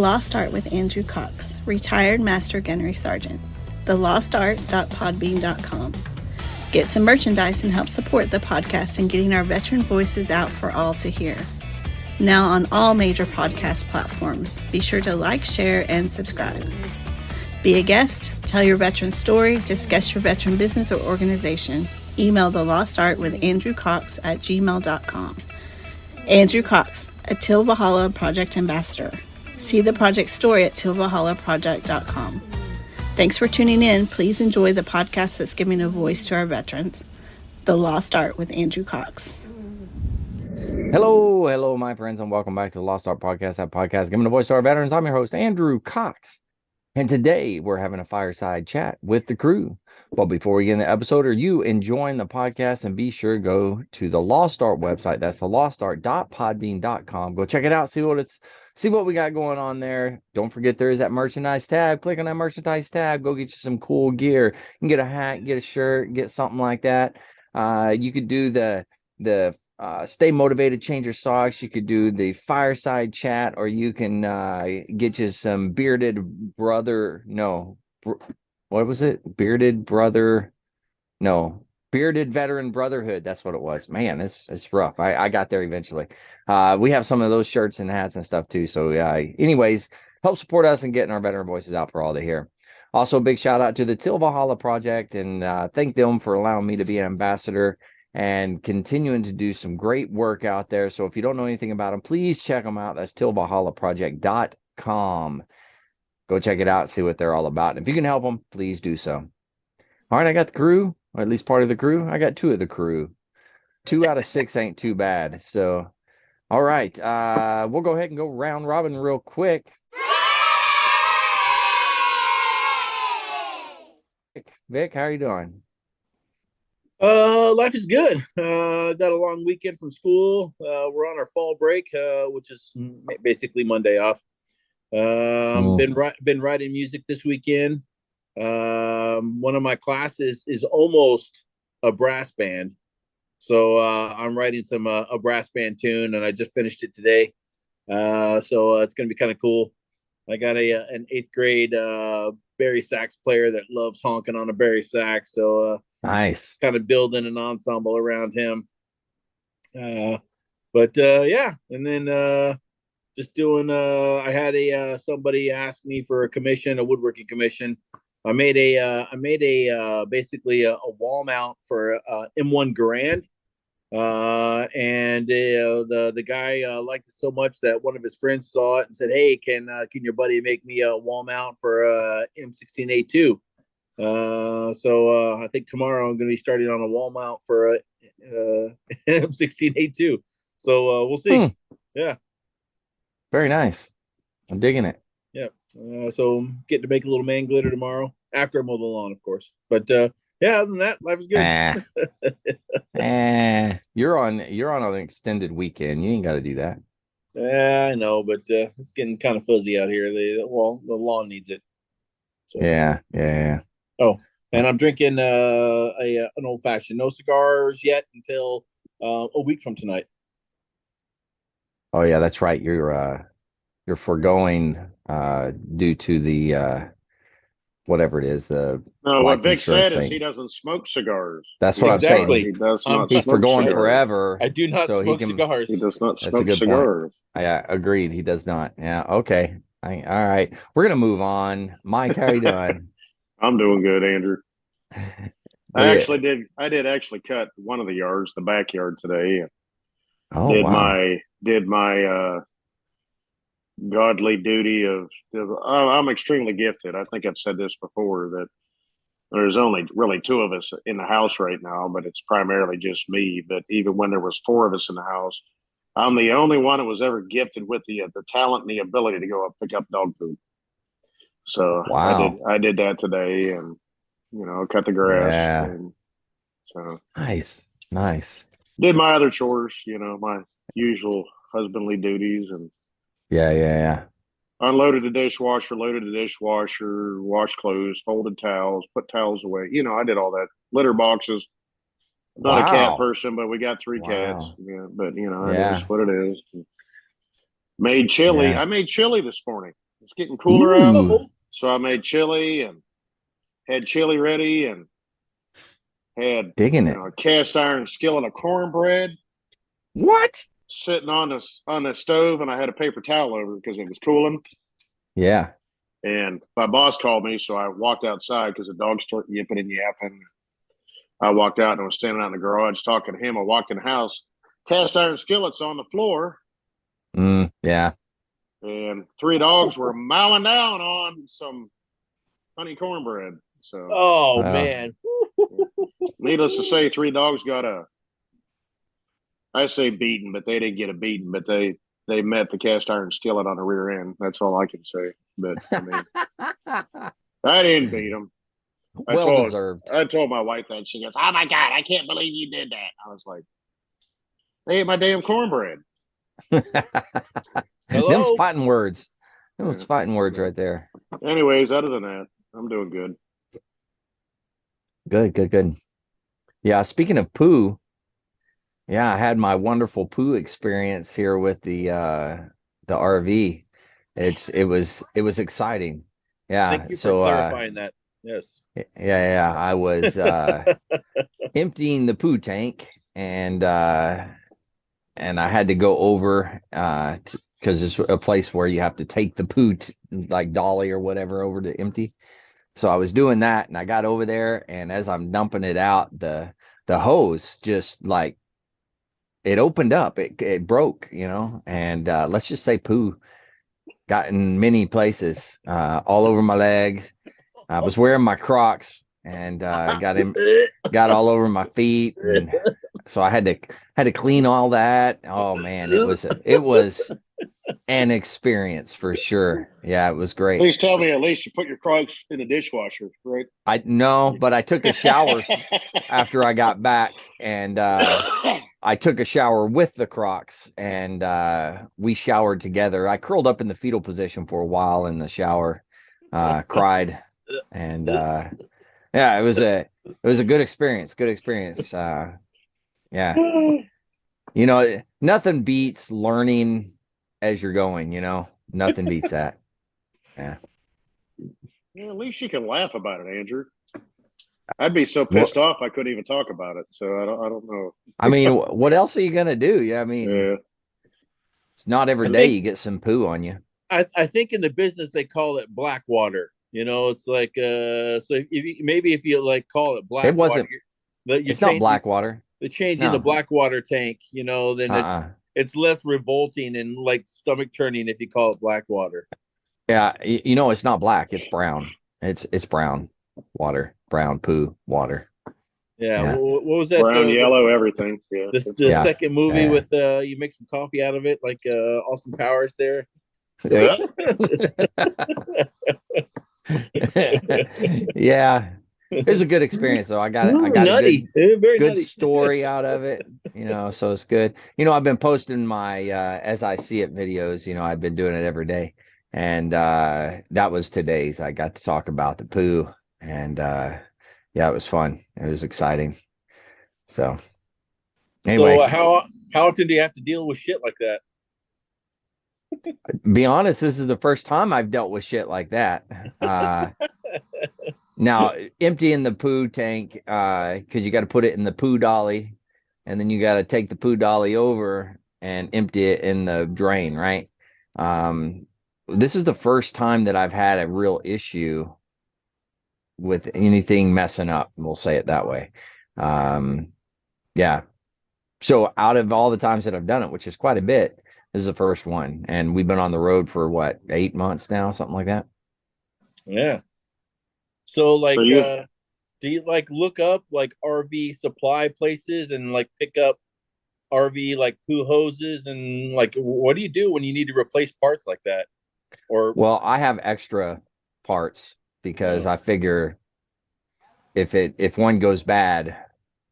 Lost Art with Andrew Cox, retired Master Gunnery Sergeant. thelostart.podbean.com. Get some merchandise and help support the podcast and getting our veteran voices out for all to hear. Now on all major podcast platforms. Be sure to like, share, and subscribe. Be a guest, tell your veteran story, discuss your veteran business or organization. Email The Lost Art with Andrew Cox at gmail.com. Andrew Cox, a Till Valhalla Project Ambassador. See the project story at tillvalhallaproject.com. Thanks for tuning in. Please enjoy the podcast that's giving a voice to our veterans. The Lost Art with Andrew Cox. Hello, my friends, and welcome back to the Lost Art Podcast, that podcast giving a voice to our veterans. I'm your host, Andrew Cox, and today we're having a fireside chat with the crew. But before we get in the episode, are you enjoying the podcast? And be sure to go to the Lost Art website. That's the lostart.podbean.com. Go check it out. See what we got going on there. Don't forget there is that merchandise tab. Click on that merchandise tab. Go get you some cool gear. You can get a hat, get a shirt, get something like that. You could do the stay motivated, change your socks. You could do the fireside chat, or you can get you some bearded veteran brotherhood. That's what it was. Man, it's rough. I got there eventually. We have some of those shirts and hats and stuff too. So anyways, help support us and getting our veteran voices out for all to hear. Also, big shout out to the Till Valhalla Project, and thank them for allowing me to be an ambassador and continuing to do some great work out there. So if you don't know anything about them, please check them out. That's tillvalhallaproject.com. Go check it out, see what they're all about. And if you can help them, please do so. All right, I got the crew, or at least part of the crew. I got two of the crew. 2 out of 6 ain't too bad. So, all right, we'll go ahead and go round robin real quick. Vic, how are you doing? Life is good. Got a long weekend from school. We're on our fall break, which is basically Monday off. Been writing music this weekend. One of my classes is almost a brass band, so I'm writing some a brass band tune, and I just finished it today. So it's gonna be kind of cool. I got an 8th grade bari sax player that loves honking on a bari sax, so nice. Kind of building an ensemble around him. But yeah, and then just doing. I had somebody ask me for a commission, a woodworking commission. I made basically a wall mount for M1 Garand, and the guy liked it so much that one of his friends saw it and said, "Hey, can your buddy make me a wall mount for M16A2?" So I think tomorrow I'm going to be starting on a wall mount for M16A2. So we'll see. Yeah. Very nice. I'm digging it. Yeah. So I'm getting to make a little man glitter tomorrow after I mow the lawn, of course. But yeah, other than that, life is good. You're on an extended weekend. You ain't got to do that. Yeah, I know, but it's getting kind of fuzzy out here. The lawn needs it. So. Yeah. Oh, and I'm drinking an old fashioned. No cigars yet until a week from tonight. Oh yeah, that's right. You're foregoing due to the whatever it is. What Vic said is he doesn't smoke cigars. That's what exactly. I'm saying. He does not. He's foregoing cigars. forever. I do not smoke cigars. He does not smoke cigars. Yeah, agreed. He does not. Yeah. Okay. All right. We're gonna move on. Mike, how are you doing? I'm doing good, Andrew. I did actually cut one of the yards, the backyard today. Did my godly duty of I'm extremely gifted. I think I've said this before, that there's only really 2 of us in the house right now, but it's primarily just me. But even when there was 4 of us in the house, I'm the only one that was ever gifted with the talent and the ability to go up pick up dog food. So wow. I did that today, and cut the grass. Yeah. And so nice. Did my other chores, my usual husbandly duties, and yeah. Unloaded the dishwasher, loaded the dishwasher, washed clothes, folded towels, put towels away. I did all that. Litter boxes. I'm not a cat person, but we got 3 cats. Yeah, but it is what it is. Made chili. Yeah. I made chili this morning. It's getting cooler out. Ooh. So I made chili and had chili ready and had Digging it. a cast iron skillet of cornbread What? sitting on the stove, and I had a paper towel over it because it was cooling. Yeah. And my boss called me, so I walked outside because the dogs started yipping and yapping. I walked out and I was standing out in the garage talking to him. I walked in the house, cast iron skillets on the floor, Yeah. and 3 dogs were mowing down on some honey cornbread. So, Oh man, needless to say, 3 dogs got I say beaten, but they didn't get a beating, but they met the cast iron skillet on the rear end. That's all I can say. But I mean, I didn't beat them. Well deserved. I told my wife that. She goes, "Oh my God, I can't believe you did that." I was like, "They ate my damn cornbread." Them's fighting words. Them's fighting words right there. Anyways, other than that, I'm doing good. Good. Yeah, speaking of poo, yeah, I had my wonderful poo experience here with the RV. It was exciting. Yeah. Thank you for clarifying that. Yes. Yeah. I was emptying the poo tank and I had to go over because it's a place where you have to take the poo like dolly or whatever over to empty. So I was doing that and I got over there, and as I'm dumping it out, the hose just like it opened up, it broke, and let's just say poo got in many places, all over my legs. I was wearing my Crocs and got all over my feet, and so I had to clean all that. Oh man, it was an experience for sure. Yeah, it was great. Please tell me at least you put your Crocs in the dishwasher, right? But I took a shower after I got back, and I took a shower with the Crocs, and we showered together. I curled up in the fetal position for a while in the shower, cried, and yeah, it was a good experience. Yeah, nothing beats learning as you're going. Nothing beats that. Yeah. Yeah, at least you can laugh about it, Andrew. I'd be so pissed off I couldn't even talk about it. So I don't know. I mean, what else are you gonna do? Yeah, I mean, it's not every day you get some poo on you. I think in the business they call it black water. It's like so if you like call it black water, it's not black water. The changing the black water tank, then it's less revolting and like stomach turning if you call it black water. Yeah, it's not black, it's brown. It's brown water, brown poo water. Yeah. What was that? Brown, yellow, everything. Yeah. The second movie with you make some coffee out of it, like Austin Powers there. Yeah. It was a good experience though. I got nutty. A good story out of it, so it's good. I've been posting my as I see it videos, I've been doing it every day. And that was today's. I got to talk about the poo, and yeah, it was fun. It was exciting. So anyway. So how often do you have to deal with shit like that? Be honest, this is the first time I've dealt with shit like that. Now, emptying the poo tank, because you got to put it in the poo dolly, and then you got to take the poo dolly over and empty it in the drain, right? This is the first time that I've had a real issue with anything messing up. We'll say it that way. Yeah. So out of all the times that I've done it, which is quite a bit, this is the first one. And we've been on the road for what, 8 months now, something like that. Yeah. So do you like look up like RV supply places and like pick up RV like poo hoses, and like what do you do when you need to replace parts like that? Well, I have extra parts because I figure if one goes bad,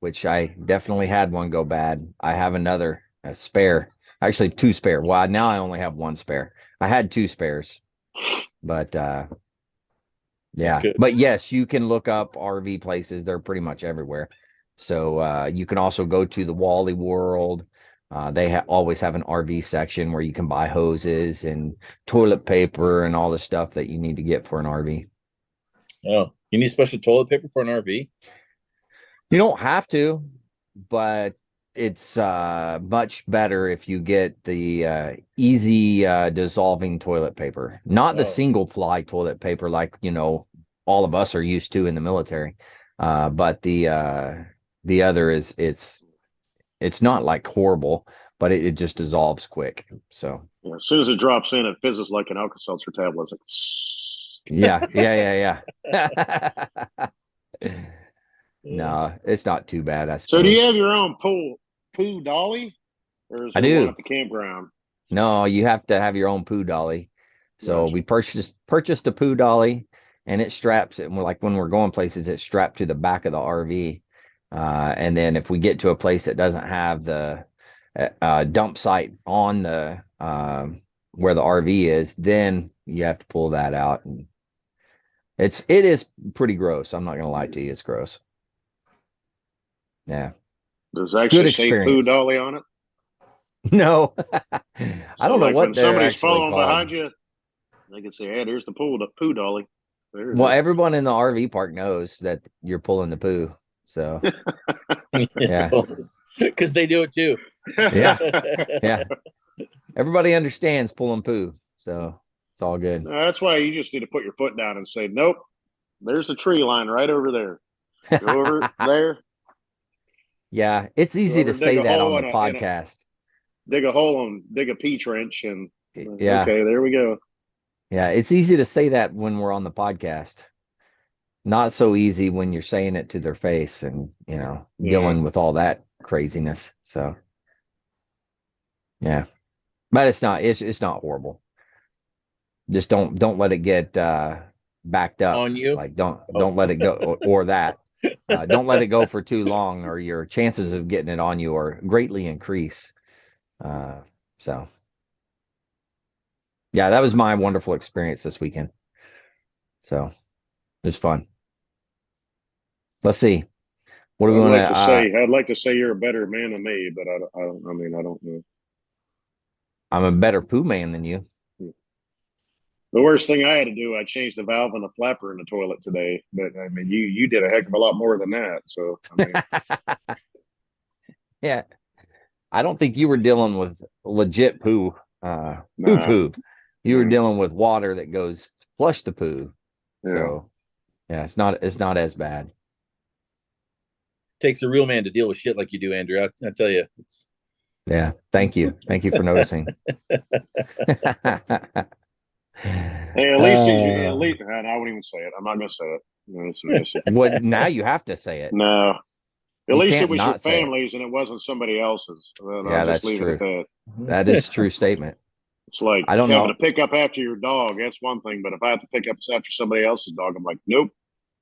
which I definitely had one go bad, I have a spare. Actually 2 spare. Well, now I only have 1 spare. I had 2 spares, but yeah. But yes, you can look up RV places. They're pretty much everywhere. So you can also go to the Wally World, They always have an RV section where you can buy hoses and toilet paper and all the stuff that you need to get for an RV. Oh, you need special toilet paper for an RV? You don't have to, but it's much better if you get the easy dissolving toilet paper, not the single ply toilet paper like, all of us are used to in the military. But the other is it's not like horrible, but it just dissolves quick. So Yeah, as soon as it drops in, it fizzes like an Alka-Seltzer tablet. It's like, yeah. No, it's not too bad, I suppose. So do you have your own poo dolly? Or is I there do. one at the campground? No, you have to have your own poo dolly. So Gotcha. we purchased a poo dolly, and it straps it. And when we're going places, it's strapped to the back of the RV. And then if we get to a place that doesn't have the dump site on the where the RV is, then you have to pull that out. And it is pretty gross. I'm not gonna lie to you, it's gross. Yeah. Does it actually Good say poo experience. dolly on it? No, I don't know like what when they're somebody's actually following called. behind you, they can say, "Hey, there's the poo dolly." There it Well, is. everyone in the RV park knows that you're pulling the poo. So yeah, Because they do it too. yeah. Everybody understands pulling poo, so it's all good. That's why you just need to put your foot down and say, "Nope, there's a tree line right over there. Go over there." Yeah, it's easy to say that on the podcast. Dig a hole and dig a pea trench, and Yeah. okay, there we go. Yeah, it's easy to say that when we're on the podcast. Not so easy when you're saying it to their face and, dealing with all that craziness. So, yeah. But it's not horrible. Just don't let it get backed up on you. Like don't let it go or that. Don't let it go for too long, or your chances of getting it on you are greatly increase. So yeah, that was my wonderful experience this weekend. So it was fun. Let's see. What are we going to say? I'd like to say you're a better man than me, but I don't know. I'm a better poo man than you. The worst thing I had to do, I changed the valve and the flapper in the toilet today. But I mean, you did a heck of a lot more than that. So I mean, yeah, I don't think you were dealing with legit poo. Poo. You were dealing with water that goes flush the poo. Yeah. So yeah, it's not as bad. Takes a real man to deal with shit like you do, Andrew. I tell you, it's. Yeah, thank you for noticing. Hey, at least I wouldn't even say it. I'm not going to say it. What? Now you have to say it. No. At least it was your family's and it wasn't somebody else's. Yeah, that's true. That is a true statement. It's like having to pick up after your dog. That's one thing. But if I have to pick up after somebody else's dog, I'm like, nope,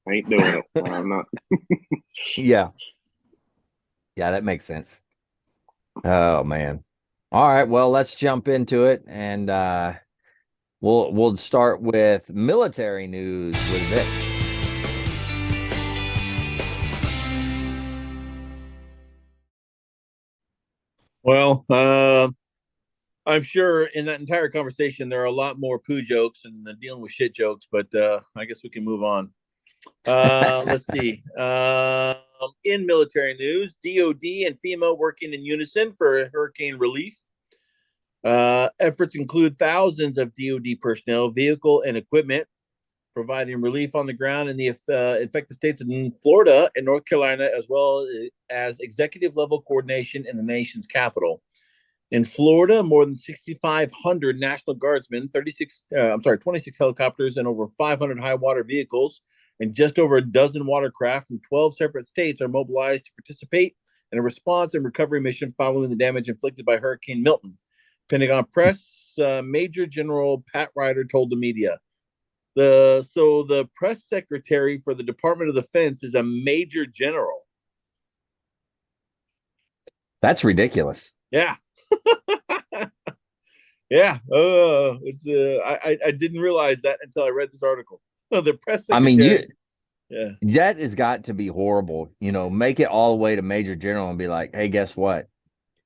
I ain't doing it. I'm not. Yeah. Yeah, that makes sense. Oh, man. All right. Well, let's jump into it. And we'll start with military news with Vic. Well, I'm sure in that entire conversation there are a lot more poo jokes and dealing with shit jokes, but I guess we can move on. Let's see. In military news, DOD and FEMA working in unison for hurricane relief. Efforts include thousands of DOD personnel, vehicle, and equipment providing relief on the ground in the affected states of Florida and North Carolina, as well as executive level coordination in the nation's capital. In Florida, more than 6,500 National Guardsmen, 26 helicopters, and over 500 high water vehicles, and just over a dozen watercraft from 12 separate states are mobilized to participate in a response and recovery mission following the damage inflicted by Hurricane Milton. Pentagon Press Major General Pat Ryder told the media. The press secretary for the Department of Defense is a major general. That's ridiculous. Yeah. Yeah. I didn't realize that until I read this article. The press secretary. Yeah. That has got to be horrible. Make it all the way to Major General and be like, hey, guess what?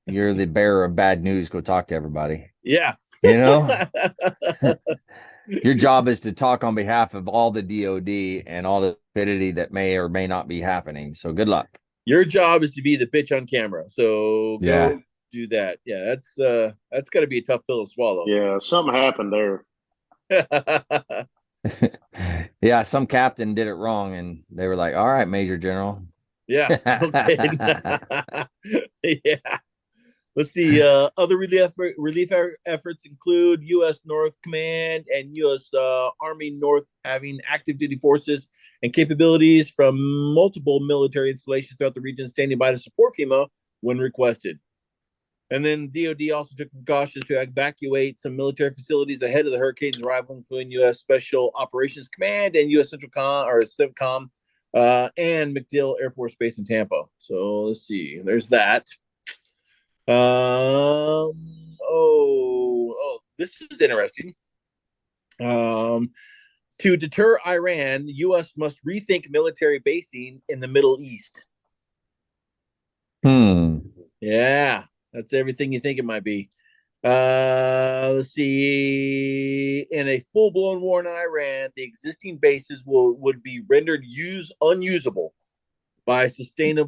you're the bearer of bad news. Go talk to everybody. Yeah. You know, your job is to talk on behalf of all the DOD and all the stupidity that may or may not be happening. So good luck. Your job is to be the bitch on camera. So Yeah. go do that. Yeah, that's got to be a tough pill to swallow. Yeah, something happened there. Yeah, some captain did it wrong, and they were like, "All right, Major General." Yeah. Okay. Yeah. Let's see. Other relief efforts include U.S. North Command and U.S. Army North having active duty forces and capabilities from multiple military installations throughout the region, standing by to support FEMA when requested. And then DoD also took precautions to evacuate some military facilities ahead of the hurricane's arrival, including U.S. Special Operations Command and U.S. Central Com or CENTCOM and MacDill Air Force Base in Tampa. So let's see. There's that. This is interesting. To deter Iran, the U.S. must rethink military basing in the Middle East. Yeah, that's everything you think it might be. Let's see. In a full-blown war in Iran, the existing bases would be rendered unusable by sustained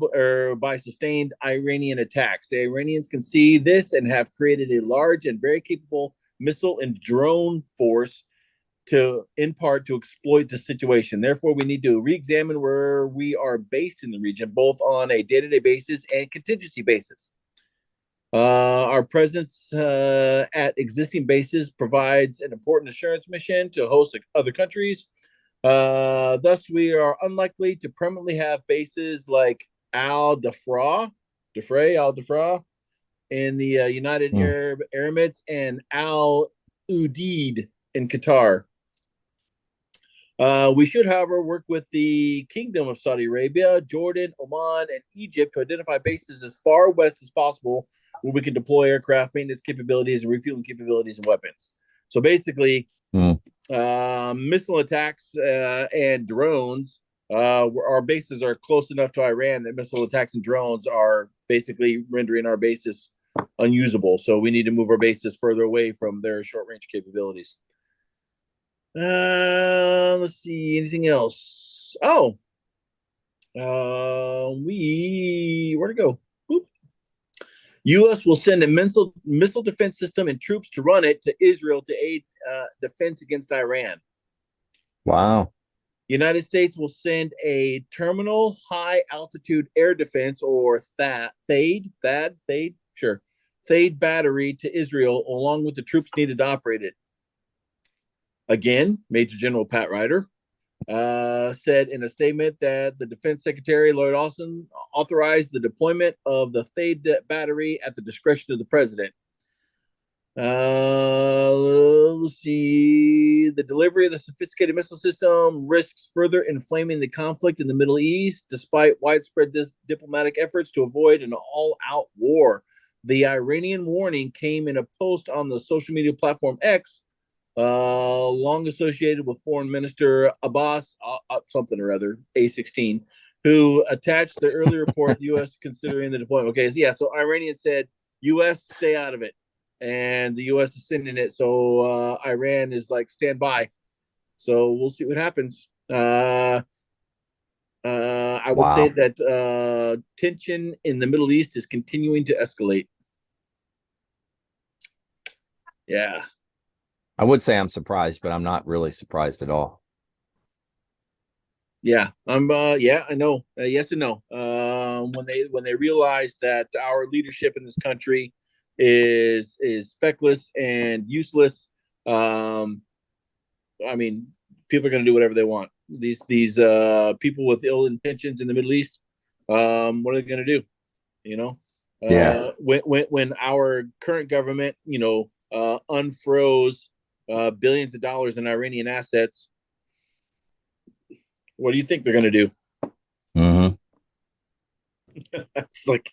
Iranian attacks. The Iranians can see this and have created a large and very capable missile and drone force in part to exploit the situation. Therefore, we need to re-examine where we are based in the region, both on a day-to-day basis and contingency basis. Our presence at existing bases provides an important assurance mission to host other countries. Thus, we are unlikely to permanently have bases like Al Dhafra in the United Arab Emirates and Al Udeid in Qatar. We should, however, work with the Kingdom of Saudi Arabia, Jordan, Oman, and Egypt to identify bases as far west as possible where we can deploy aircraft maintenance capabilities and refueling capabilities and weapons. So basically, missile attacks and drones, our bases are close enough to Iran that missile attacks and drones are basically rendering our bases unusable. So we need to move our bases further away from their short-range capabilities. Let's see, anything else? Where'd it go? Boop. U.S. will send a missile defense system and troops to run it to Israel to aid defense against Iran. Wow. United States will send a terminal high altitude air defense or THAAD battery to Israel along with the troops needed to operate it. Again, Major General Pat Ryder said in a statement that the Defense Secretary, Lloyd Austin, authorized the deployment of the THAAD battery at the discretion of the president. Let's see. The delivery of the sophisticated missile system risks further inflaming the conflict in the Middle East, despite widespread diplomatic efforts to avoid an all-out war. The Iranian warning came in a post on the social media platform X, long associated with Foreign Minister Abbas, something or other, A16, who attached the early report U.S. considering the deployment. Okay, so yeah, so Iranian said, U.S. stay out of it. And the U.S. is sending it, so Iran is like, stand by. So we'll see what happens. I would say that tension in the Middle East is continuing to escalate. Yeah. I would say I'm surprised, but I'm not really surprised at all. Yeah, I know. Yes and no. When they realize that our leadership in this country is feckless and useless, I mean, people are going to do whatever they want. These people with ill intentions in the Middle East, what are they going to do? You know, when our current government, unfroze billions of dollars in Iranian assets, what do you think they're going to do? Mm-hmm. It's like,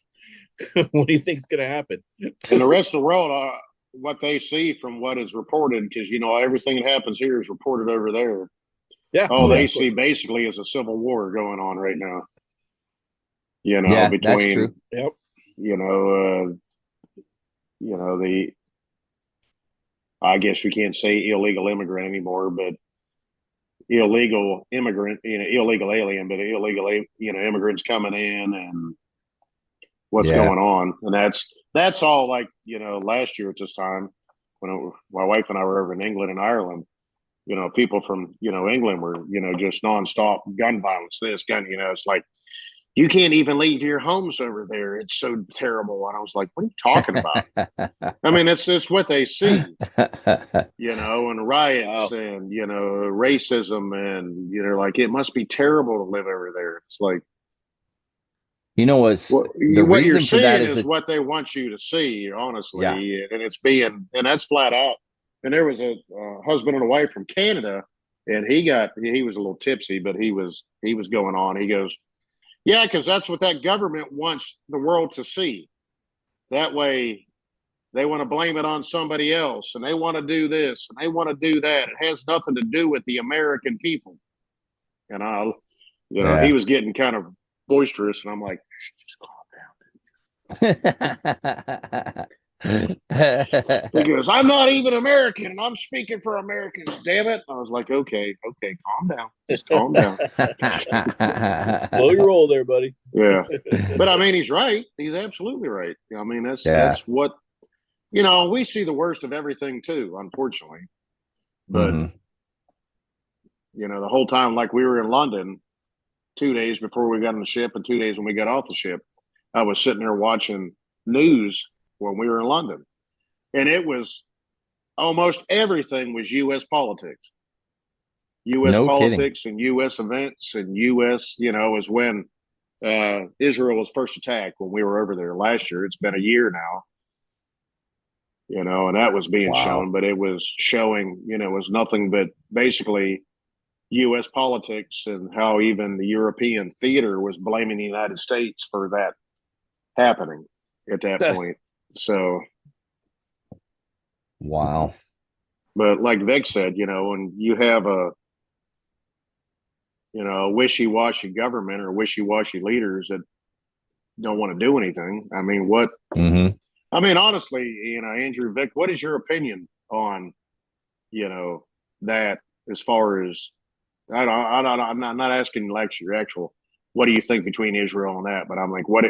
what do you think is going to happen? And the rest of the world, what they see from what is reported, because everything that happens here is reported over there. Yeah. They see basically as a civil war going on right now. Yeah, between that's true. Yep. I guess you can't say illegal immigrant anymore, but illegal immigrant, illegal alien, but illegal, immigrants coming in and what's going on. And that's all like, last year at this time when my wife and I were over in England and Ireland, people from, England were, just nonstop gun violence, this gun, it's like, you can't even leave your homes over there. It's so terrible. And I was like, what are you talking about? I mean, it's what they see, and riots and, racism. And, like, it must be terrible to live over there. It's like, what you're seeing is what they want you to see, honestly. Yeah. And that's flat out. And there was a husband and a wife from Canada, and he was a little tipsy, but he was going on. He goes, yeah, because that's what that government wants the world to see. That way, they want to blame it on somebody else, and they want to do this, and they want to do that. It has nothing to do with the American people. And he was getting kind of boisterous, and I'm like, just calm down. He goes, I'm not even American, and I'm speaking for Americans, damn it. I was like, okay, calm down. Just calm down. Slow your roll there, buddy. Yeah. But I mean, he's right. He's absolutely right. I mean, that's what, we see the worst of everything too, unfortunately. But, the whole time, like we were in London 2 days before we got on the ship and 2 days when we got off the ship, I was sitting there watching news when we were in London, and it was almost everything was U.S. politics, and U.S. events and U.S. is when Israel was first attacked when we were over there last year. It's been a year now, and that was being shown, but it was showing, it was nothing but basically U.S. politics and how even the European theater was blaming the United States for that happening at that point. So, wow. But like Vic said, when you have a wishy-washy government or wishy-washy leaders that don't want to do anything, I mean, what? I mean, honestly, Andrew, Vic, what is your opinion on, that as far as I'm not asking like your actual, what do you think between Israel and that? But I'm like, with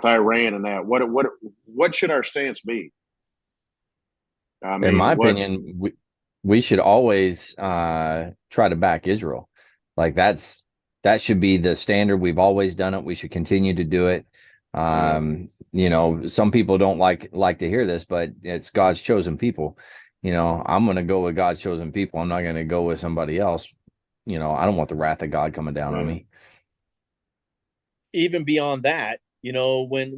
Iran and that, what should our stance be? I mean, in my opinion, we should always try to back Israel. Like that should be the standard. We've always done it. We should continue to do it. Some people don't like to hear this, but it's God's chosen people. I'm going to go with God's chosen people. I'm not going to go with somebody else. I don't want the wrath of God coming down on me. Even beyond that, when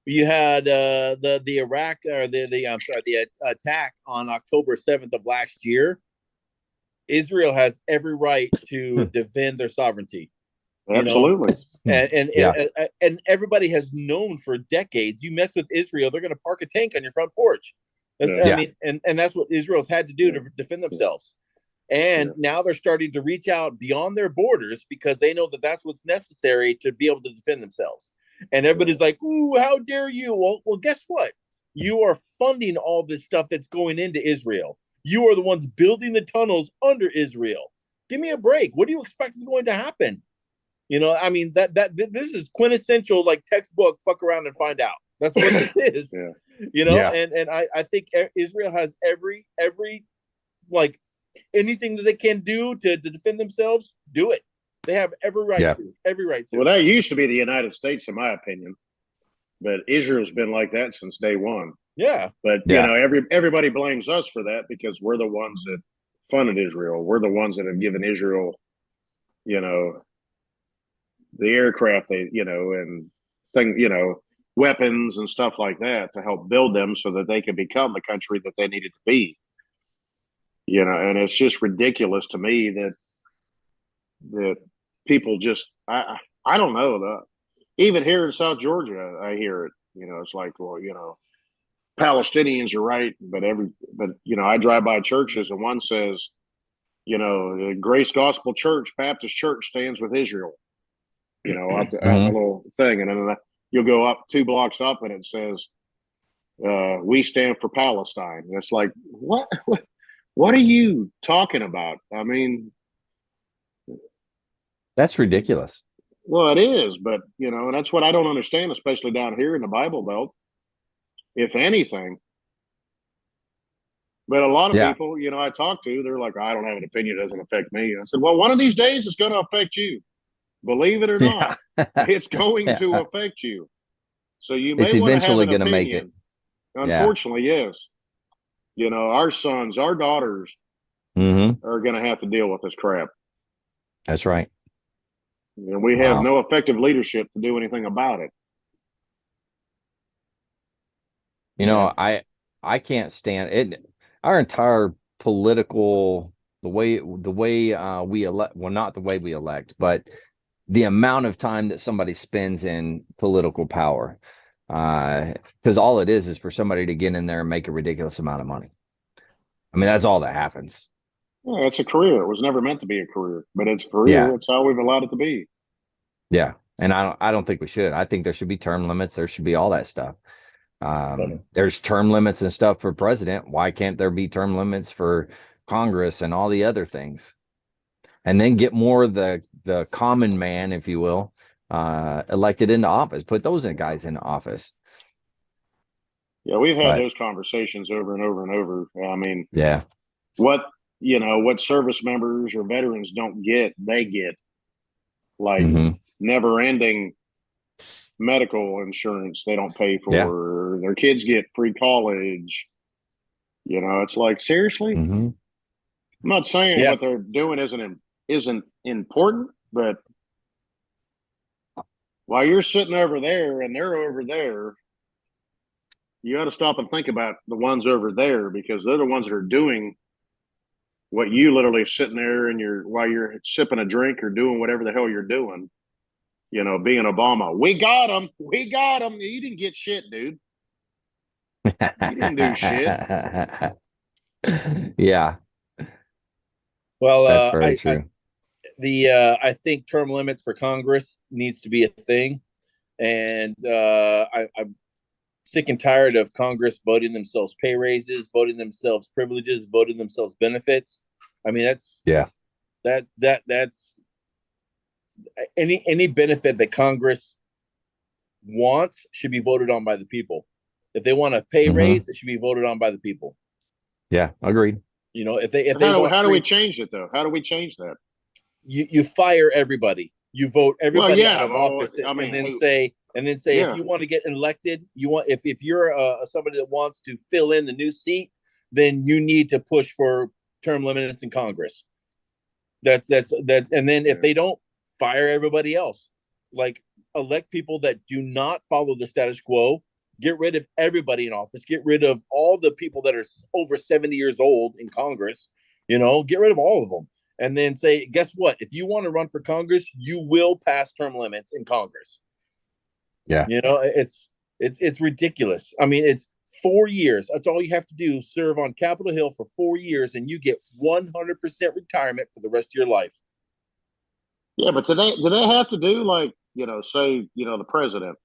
you had the Iraq or the attack on October 7th of last year, Israel has every right to defend their sovereignty. Absolutely. And everybody has known for decades, you mess with Israel, they're going to park a tank on your front porch. I mean, and that's what Israel's had to do to defend themselves. And now they're starting to reach out beyond their borders because they know that that's what's necessary to be able to defend themselves. And everybody's like, ooh, how dare you? Well, guess what? You are funding all this stuff that's going into Israel. You are the ones building the tunnels under Israel. Give me a break. What do you expect is going to happen? I mean, that this is quintessential, like textbook, fuck around and find out. That's what it is. And I think Israel has every like anything that they can do to defend themselves, do it. They have every right to. Well, that used to be the United States, in my opinion, but Israel's been like that since day one. Yeah, but everybody blames us for that because we're the ones that funded Israel. We're the ones that have given Israel, the aircraft and weapons and stuff like that to help build them so that they could become the country that they needed to be. And it's just ridiculous to me that people just, I don't know, even here in South Georgia, I hear it, it's like, well, Palestinians are right, but I drive by churches and one says, the Grace Gospel Church, Baptist Church stands with Israel, a little thing. And then, you'll go up 2 blocks up and it says, "We stand for Palestine." And it's like, what are you talking about? I mean, That's ridiculous. well, it is, but and that's what I don't understand, especially down here in the Bible Belt, if anything. But a lot of people, I talk to, they're like, "I don't have an opinion. It doesn't affect me." I said, "Well, one of these days it's going to affect you. Believe it or not, it's going to affect you. So you may want to have an going to opinion." make it. Unfortunately, yes. Our sons, our daughters are going to have to deal with this crap. That's right. And we have no effective leadership to do anything about it. I can't stand it. Our entire political, the way we elect, well, not the way we elect, but the amount of time that somebody spends in political power. Because all it is for somebody to get in there and make a ridiculous amount of money. I mean, that's all that happens. Yeah, it's a career. It was never meant to be a career, but it's a career. Yeah. It's how we've allowed it to be. Yeah. And I don't think we should. I think there should be term limits. There should be all that stuff. There's term limits and stuff for president. Why can't there be term limits for Congress and all the other things? And then get more of the common man, if you will, elected into office. Put those guys into office. Yeah, we've had those conversations over and over and over. I mean, yeah, what service members or veterans don't get, they get. Like never-ending medical insurance they don't pay for. Yeah. Their kids get free college. It's like, seriously? I'm not saying what they're doing isn't important, but while you're sitting over there and they're over there, you got to stop and think about the ones over there, because they're the ones that are doing what you literally sitting there and while you're sipping a drink or doing whatever the hell you're doing. Being Obama, we got him. You didn't get shit, dude. You didn't do shit. Yeah. Well, that's very true. I think term limits for Congress needs to be a thing, and I'm sick and tired of Congress voting themselves pay raises, voting themselves privileges, voting themselves benefits. I mean, that's any benefit that Congress wants should be voted on by the people. If they want a pay raise, it should be voted on by the people. Yeah, agreed. How do we change it though? How do we change that? You fire everybody. You vote everybody out of office, and then say if you want to get elected, if you're somebody that wants to fill in the new seat, then you need to push for term limits in Congress. That's and then if they don't, fire everybody else. Like, elect people that do not follow the status quo. Get rid of everybody in office. Get rid of all the people that are over 70 years old in Congress. Get rid of all of them. And then say, guess what? If you want to run for Congress, you will pass term limits in Congress. Yeah. It's ridiculous. I mean, it's 4 years. That's all you have to do. Serve on Capitol Hill for 4 years, and you get 100% retirement for the rest of your life. Yeah, but do they have to do, like, say, the president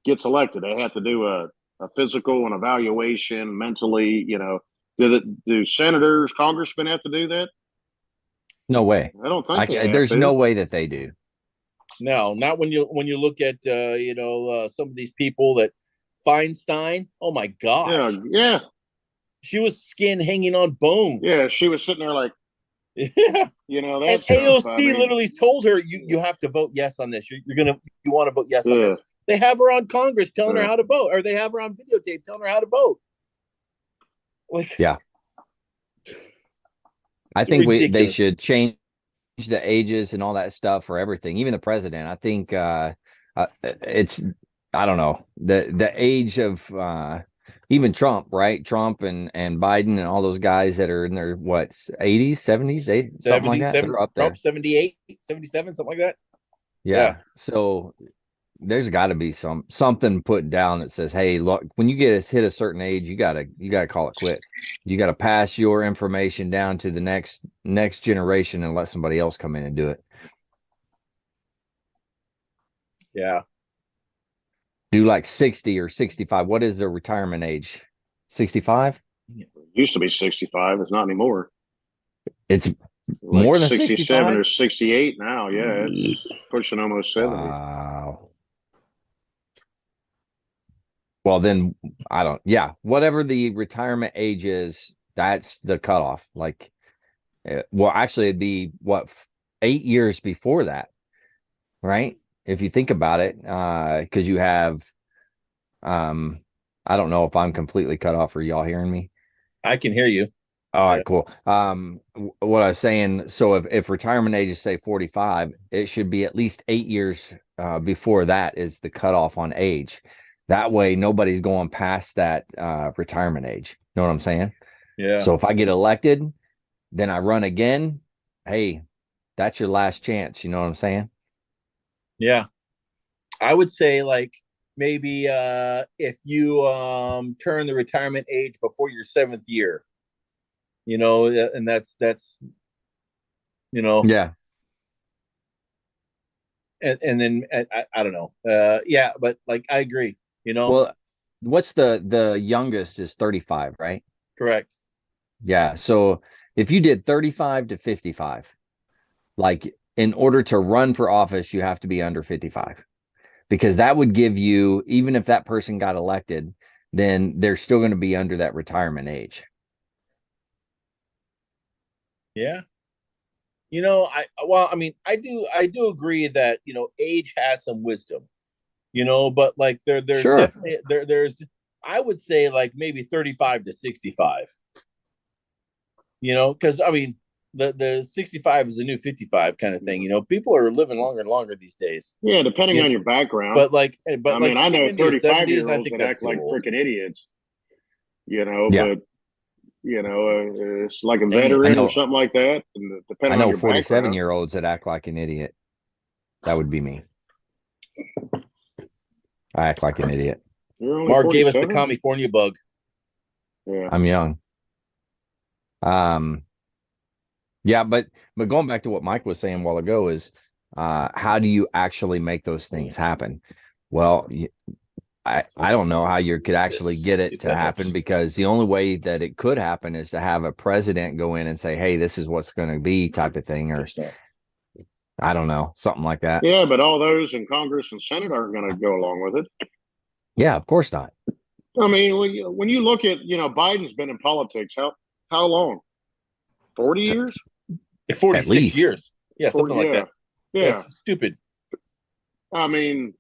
gets elected, they have to do a physical and evaluation mentally, do senators, congressmen have to do that? No way. I don't think there's no way that they do. No, not when you look at some of these people that Feinstein. Oh my gosh. Yeah. She was skin hanging on bones. Yeah, she was sitting there like, yeah. And AOC literally told her, you have to vote yes on this. You want to vote yes on this. They have her on Congress telling her how to vote, or they have her on videotape telling her how to vote. Like, yeah. I think they should change the ages and all that stuff for everything, even the president. I think it's, I don't know, the age of even Trump, right? Trump and Biden and all those guys that are in their 80s, 70s, 80s, something like that. They're up there. Trump 78, 77, something like that. Yeah. So there's got to be something put down that says, hey, look, when you hit a certain age, you gotta call it quits. You got to pass your information down to the next generation and let somebody else come in and do it. Yeah. do like 60 or 65. What is their retirement age? 65? Used to be 65. It's not anymore. It's Like more than 67 65? or 68 now. Yeah, it's pushing almost 70. Wow. Well, then whatever the retirement age is, that's the cutoff. Like, well, actually, it'd be what, 8 years before that, right? If you think about it, because you have, I don't know if I'm completely cut off. Are y'all hearing me? I can hear you. All right, cool. What I was saying, so if retirement age is say 45, it should be at least 8 years before that is the cutoff on age. That way, nobody's going past that retirement age. Know what I'm saying? Yeah. So if I get elected, then I run again. Hey, that's your last chance. You know what I'm saying? Yeah. I would say like maybe if you turn the retirement age before your 7th year, and that's Yeah. and then I don't know. Yeah, but like I agree, Well, what's the youngest is 35, right? correct. Yeah. So if you did 35 to 55, like in order to run for office, you have to be under 55 because that would give you, even if that person got elected, then they're still going to be under that retirement age. Yeah. I do agree that, age has some wisdom, but like there's Sure. definitely there's I would say like maybe 35 to 65, because I mean the 65 is the new 55 kind of thing. People are living longer and longer these days. Yeah, depending on your background. But I mean, I know 35-year-olds, I 35-year-olds think that that's act too like old. freaking idiots, Yeah. but it's like a Dang it. veteran I know. or something like that. And I depending on know your background. 47-year-olds that act like an idiot. That would be me. I act like an idiot. You're only Mark gave us the 47? California bug. Yeah. I'm young. Yeah, but going back to what Mike was saying a while ago is how do you actually make those things happen? Well, I don't know how you could actually get it to happen because the only way that it could happen is to have a president go in and say, hey, this is what's going to be type of thing, or I don't know, something like that. Yeah, but all those in Congress and Senate aren't going to go along with it. Yeah, of course not. I mean, when you look at, Biden's been in politics, how long? 40 years? 46 At least. years. Yeah, something like that. Yeah. That's stupid. I mean,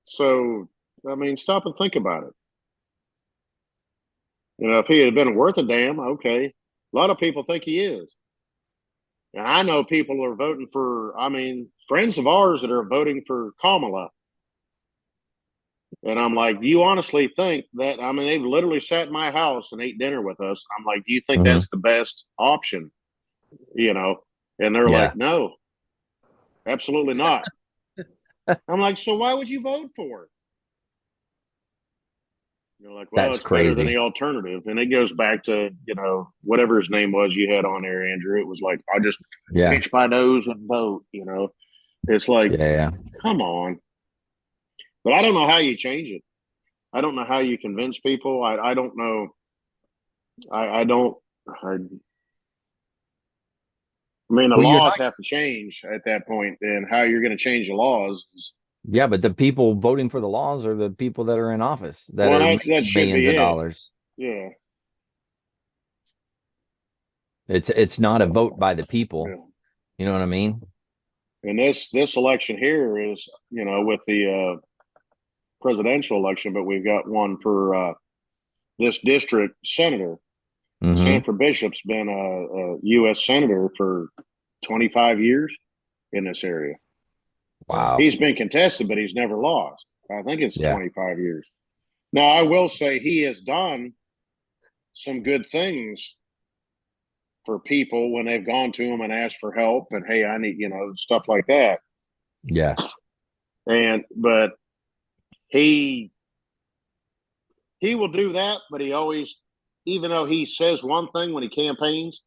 stop and think about it. If he had been worth a damn, okay. A lot of people think he is. And I know people are voting for, friends of ours that are voting for Kamala. And I'm like, do you honestly think that, they've literally sat in my house and ate dinner with us. I'm like, do you think that's the best option? And they're like, no, absolutely not. I'm like, so why would you vote for it? Like, well, That's it's better than crazy. the alternative. And it goes back to, whatever his name was you had on there, Andrew. It was like, I'll just pinch my nose and vote, It's like, come on. But I don't know how you change it. I don't know how you convince people. I don't know. I mean, the laws have to change at that point, and how you're going to change the laws is, yeah, but the people voting for the laws are the people that are in office that are making that should millions be of it. dollars. Yeah. It's not a vote by the people. Yeah. You know what I mean? And this election here is, with the presidential election, but we've got one for this district senator. Mhm. Sanford Bishop's been a U.S. senator for 25 years in this area. Wow. He's been contested, but he's never lost. I think it's 25 years. Now, I will say he has done some good things for people when they've gone to him and asked for help and, hey, I need, stuff like that. Yeah. But he will do that, but he always, even though he says one thing when he campaigns,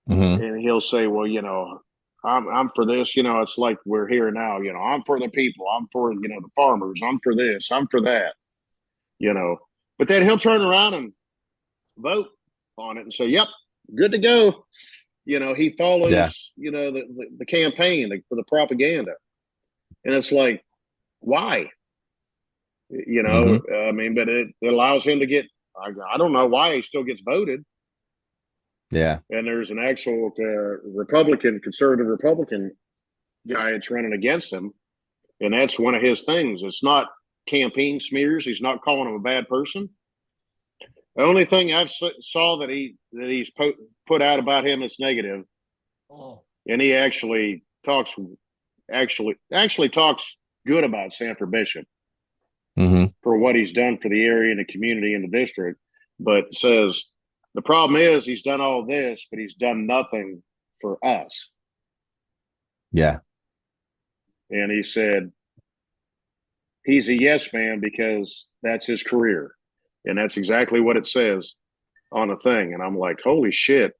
and he'll say, well, I'm for this. It's like we're here now. I'm for the people. I'm for the farmers. I'm for this. I'm for that. But then he'll turn around and vote on it and say, "Yep, good to go." He follows the campaign for the propaganda, and it's like, why? I mean, but it allows him to get. I don't know why he still gets voted. Yeah. And there's an actual conservative Republican guy that's running against him. And that's one of his things. It's not campaign smears. He's not calling him a bad person. The only thing I've saw that he's put out about him is negative. Oh. And he actually talks good about Sanford Bishop for what he's done for the area and the community and the district, but says, the problem is he's done all this, but he's done nothing for us. Yeah. And he said he's a yes man because that's his career. And that's exactly what it says on the thing. And I'm like, holy shit.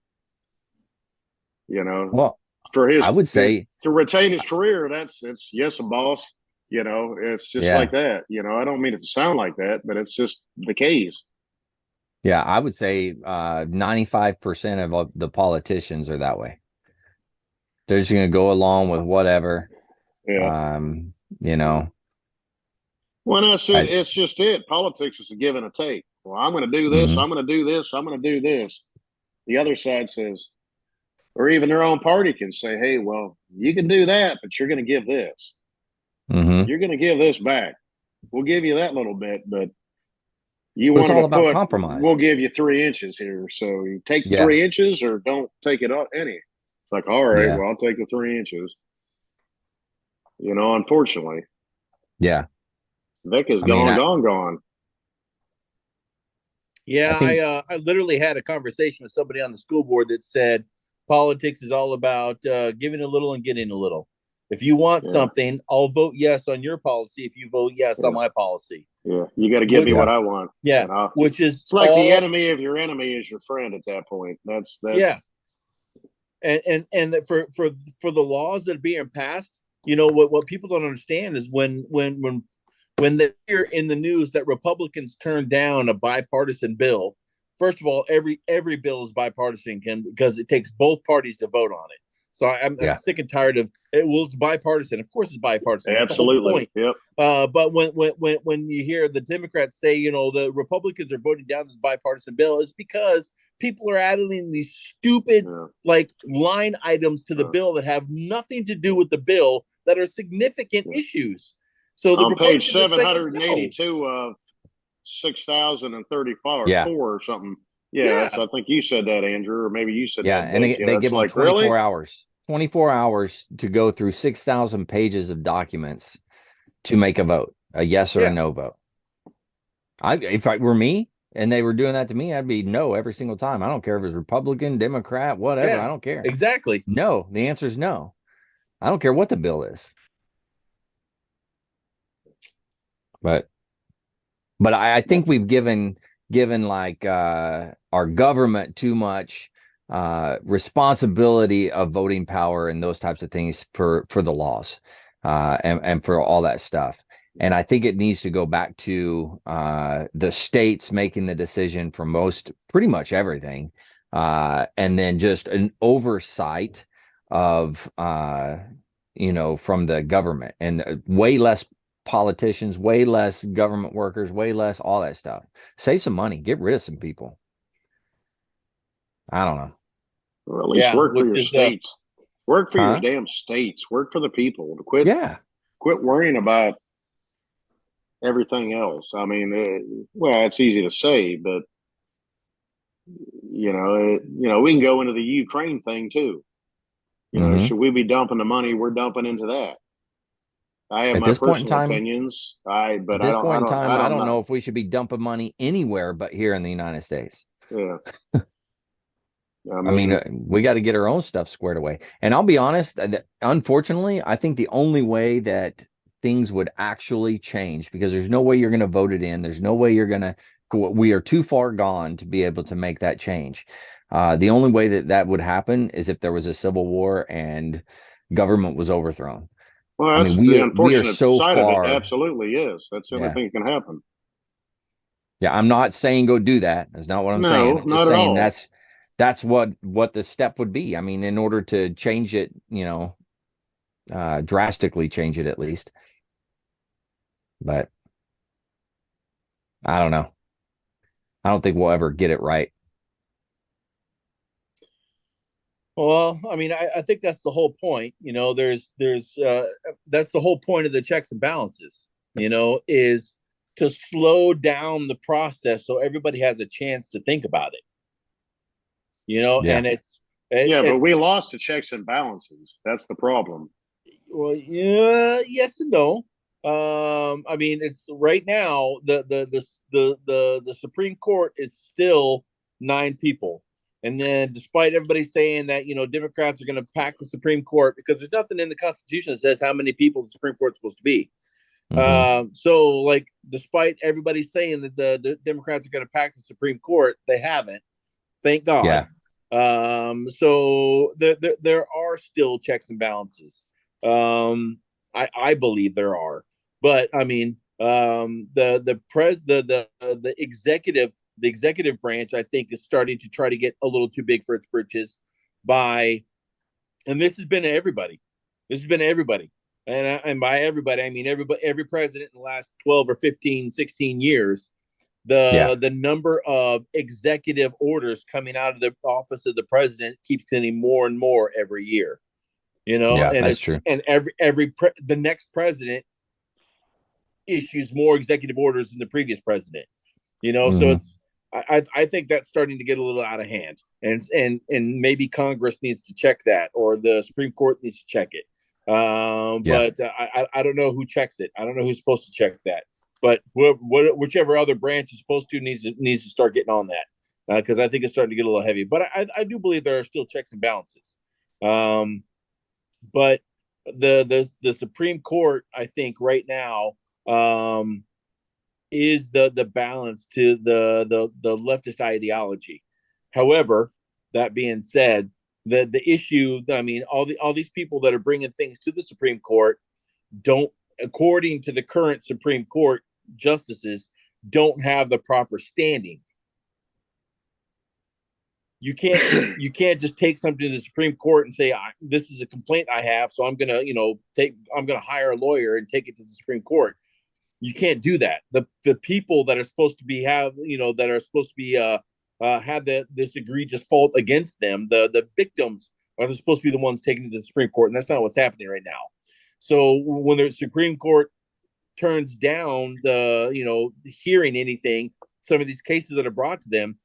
Well, for his, I would say to retain his career, it's yes, a boss. It's just like that. I don't mean it to sound like that, but it's just the case. Yeah, I would say 95% of the politicians are that way. They're just going to go along with whatever. Yeah. Well, that's it. It's just it. Politics is a give and a take. Well, I'm going to do this. I'm going to do this. I'm going to do this. The other side says, or even their own party can say, hey, well, you can do that, but you're going to give this. You're going to give this back. We'll give you that little bit, but you want all about foot, compromise. We'll give you 3 inches here. So you take 3 inches or don't take it up any. It's like, all right, well, I'll take the 3 inches. Unfortunately. Yeah. Vic is gone. Yeah, I literally had a conversation with somebody on the school board that said politics is all about giving a little and getting a little. If you want something, I'll vote yes on your policy if you vote yes on my policy. Yeah, you got to give me what I want. Yeah, which is it's like the enemy of your enemy is your friend at that point. That's And for the laws that are being passed, what people don't understand is when they hear in the news that Republicans turned down a bipartisan bill. First of all, every bill is bipartisan because it takes both parties to vote on it. So I'm sick and tired of it. Well, it's bipartisan. Of course, it's bipartisan. Absolutely. Yep. But when you hear the Democrats say, the Republicans are voting down this bipartisan bill, it's because people are adding these stupid line items to the bill that have nothing to do with the bill that are significant issues. So on page 782 of 6,034 or something. Yeah, I think you said that, Andrew, or maybe you said that. Yeah, and they give them 24 hours. 24 hours to go through 6,000 pages of documents to make a vote, a yes or a no vote. If it were me and they were doing that to me, I'd be no every single time. I don't care if it's Republican, Democrat, whatever. I don't care. Exactly. No, the answer is no. I don't care what the bill is. But I think we've given like our government too much responsibility of voting power and those types of things for the laws and for all that stuff. And I think it needs to go back to the states making the decision for pretty much everything, and then just an oversight of from the government, and way less politicians, way less government workers, way less all that stuff. Save some money, get rid of some people. I don't know. Or at least work for your states. Work for your damn states. Work for the people. Quit worrying about everything else. I mean, it's easy to say, but we can go into the Ukraine thing too. Should we be dumping the money we're dumping into that? I have my personal opinions. I don't know if we should be dumping money anywhere but here in the United States. Yeah. I mean, we got to get our own stuff squared away. And I'll be honest, unfortunately, I think the only way that things would actually change, because there's no way you're going to vote it in. There's no way you're going to go. We are too far gone to be able to make that change. The only way that would happen is if there was a civil war and government was overthrown. Well, I that's mean, the we are unfortunate so side of it. far. Absolutely is. That's the only Yeah. thing that can happen. Yeah, I'm not saying go do that. That's not what I'm saying. No, I'm just not at saying all. that's what the step would be. I mean, in order to change it, drastically change it at least. But I don't know. I don't think we'll ever get it right. Well, I mean, I think that's the whole point. That's the whole point of the checks and balances. Is to slow down the process so everybody has a chance to think about it. Yeah. And Yeah, but it's we lost the checks and balances. That's the problem. well, yeah, yes and no. I mean, it's right now the Supreme Court is still 9 people. And then, despite everybody saying that Democrats are going to pack the Supreme Court because there's nothing in the Constitution that says how many people the Supreme Court is supposed to be. So, like, despite everybody saying that the Democrats are going to pack the Supreme Court, they haven't. Thank God. Yeah. So there are still checks and balances. I believe there are, but I mean, the executive branch, I think, is starting to try to get a little too big for its britches and this has been everybody. This has been everybody. And by everybody, I mean every president in the last 12 or 15, 16 years, the number of executive orders coming out of the office of the president keeps getting more and more every year. Yeah, and that's true. And the next president issues more executive orders than the previous president. So it's I think that's starting to get a little out of hand, and maybe Congress needs to check that, or the Supreme Court needs to check it. But I don't know who checks it. I don't know who's supposed to check that. But whichever other branch is supposed to needs to start getting on that, because I think it's starting to get a little heavy. But I do believe there are still checks and balances. But the Supreme Court, I think right now, is the balance to the leftist ideology. However, that being said, the issue, I mean, all these people that are bringing things to the Supreme Court don't, according to the current Supreme Court justices, don't have the proper standing. You can't just take something to the Supreme Court and say, this is a complaint I have, so I'm gonna hire a lawyer and take it to the Supreme Court. You can't do that. The people that are supposed to be have this egregious fault against them, the victims are supposed to be the ones taken to the Supreme Court, and that's not what's happening right now. So when the Supreme Court turns down hearing anything, some of these cases that are brought to them,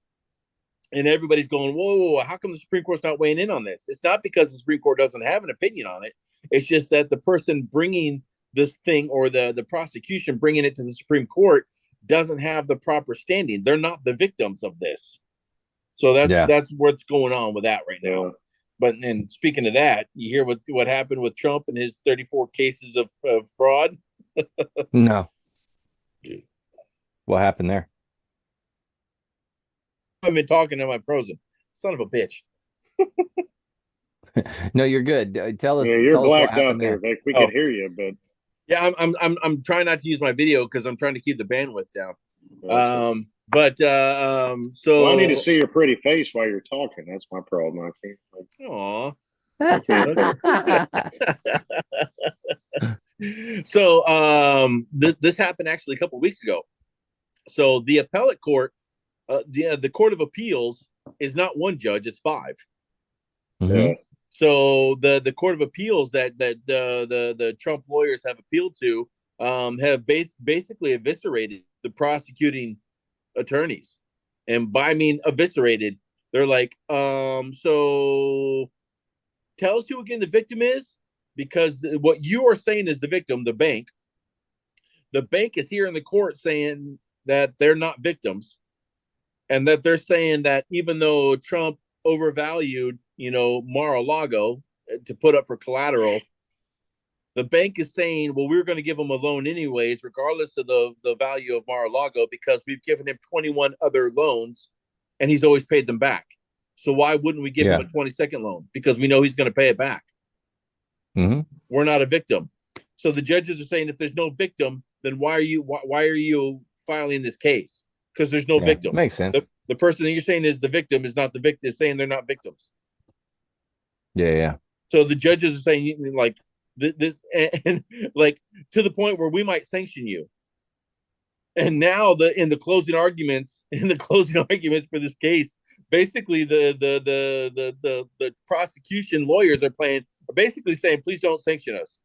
and everybody's going, whoa, how come the Supreme Court's not weighing in on this? It's not because the Supreme Court doesn't have an opinion on it. It's just that the person bringing this thing, or the prosecution bringing it to the Supreme Court, doesn't have the proper standing. They're not the victims of this. So that's what's going on with that right now. But and speaking of that, you hear what happened with Trump and his 34 cases of fraud? No. What happened there? I've been talking, and I'm frozen. Son of a bitch. No, you're good. Tell us. Yeah, you're tell blacked us what out there, there. Vic. We could hear you, but yeah, I'm trying not to use my video because I'm trying to keep the bandwidth down. So well, I need to see your pretty face while you're talking. That's my problem. I can't. So this happened actually a couple of weeks ago. So the appellate court, the Court of Appeals, is not one judge; it's 5. Mm-hmm. So the Court of Appeals that the Trump lawyers have appealed to have basically eviscerated the prosecuting attorneys, and by I mean eviscerated. They're like, so tell us who again the victim is, because what you are saying is the victim, the bank. The bank is here in the court saying that they're not victims, and that they're saying that even though Trump overvalued, Mar-a-Lago to put up for collateral, the bank is saying, well, we're going to give him a loan anyways, regardless of the value of Mar-a-Lago, because we've given him 21 other loans and he's always paid them back. So why wouldn't we give him a 22nd loan? Because we know he's going to pay it back. Mm-hmm. We're not a victim. So the judges are saying if there's no victim, then why are you filing this case? Because there's no victim. Makes sense. The person that you're saying is the victim is not the victim, is saying they're not victims. Yeah. So the judges are saying like this and like to the point where we might sanction you. And now in the closing arguments for this case, basically the prosecution lawyers are basically saying, please don't sanction us.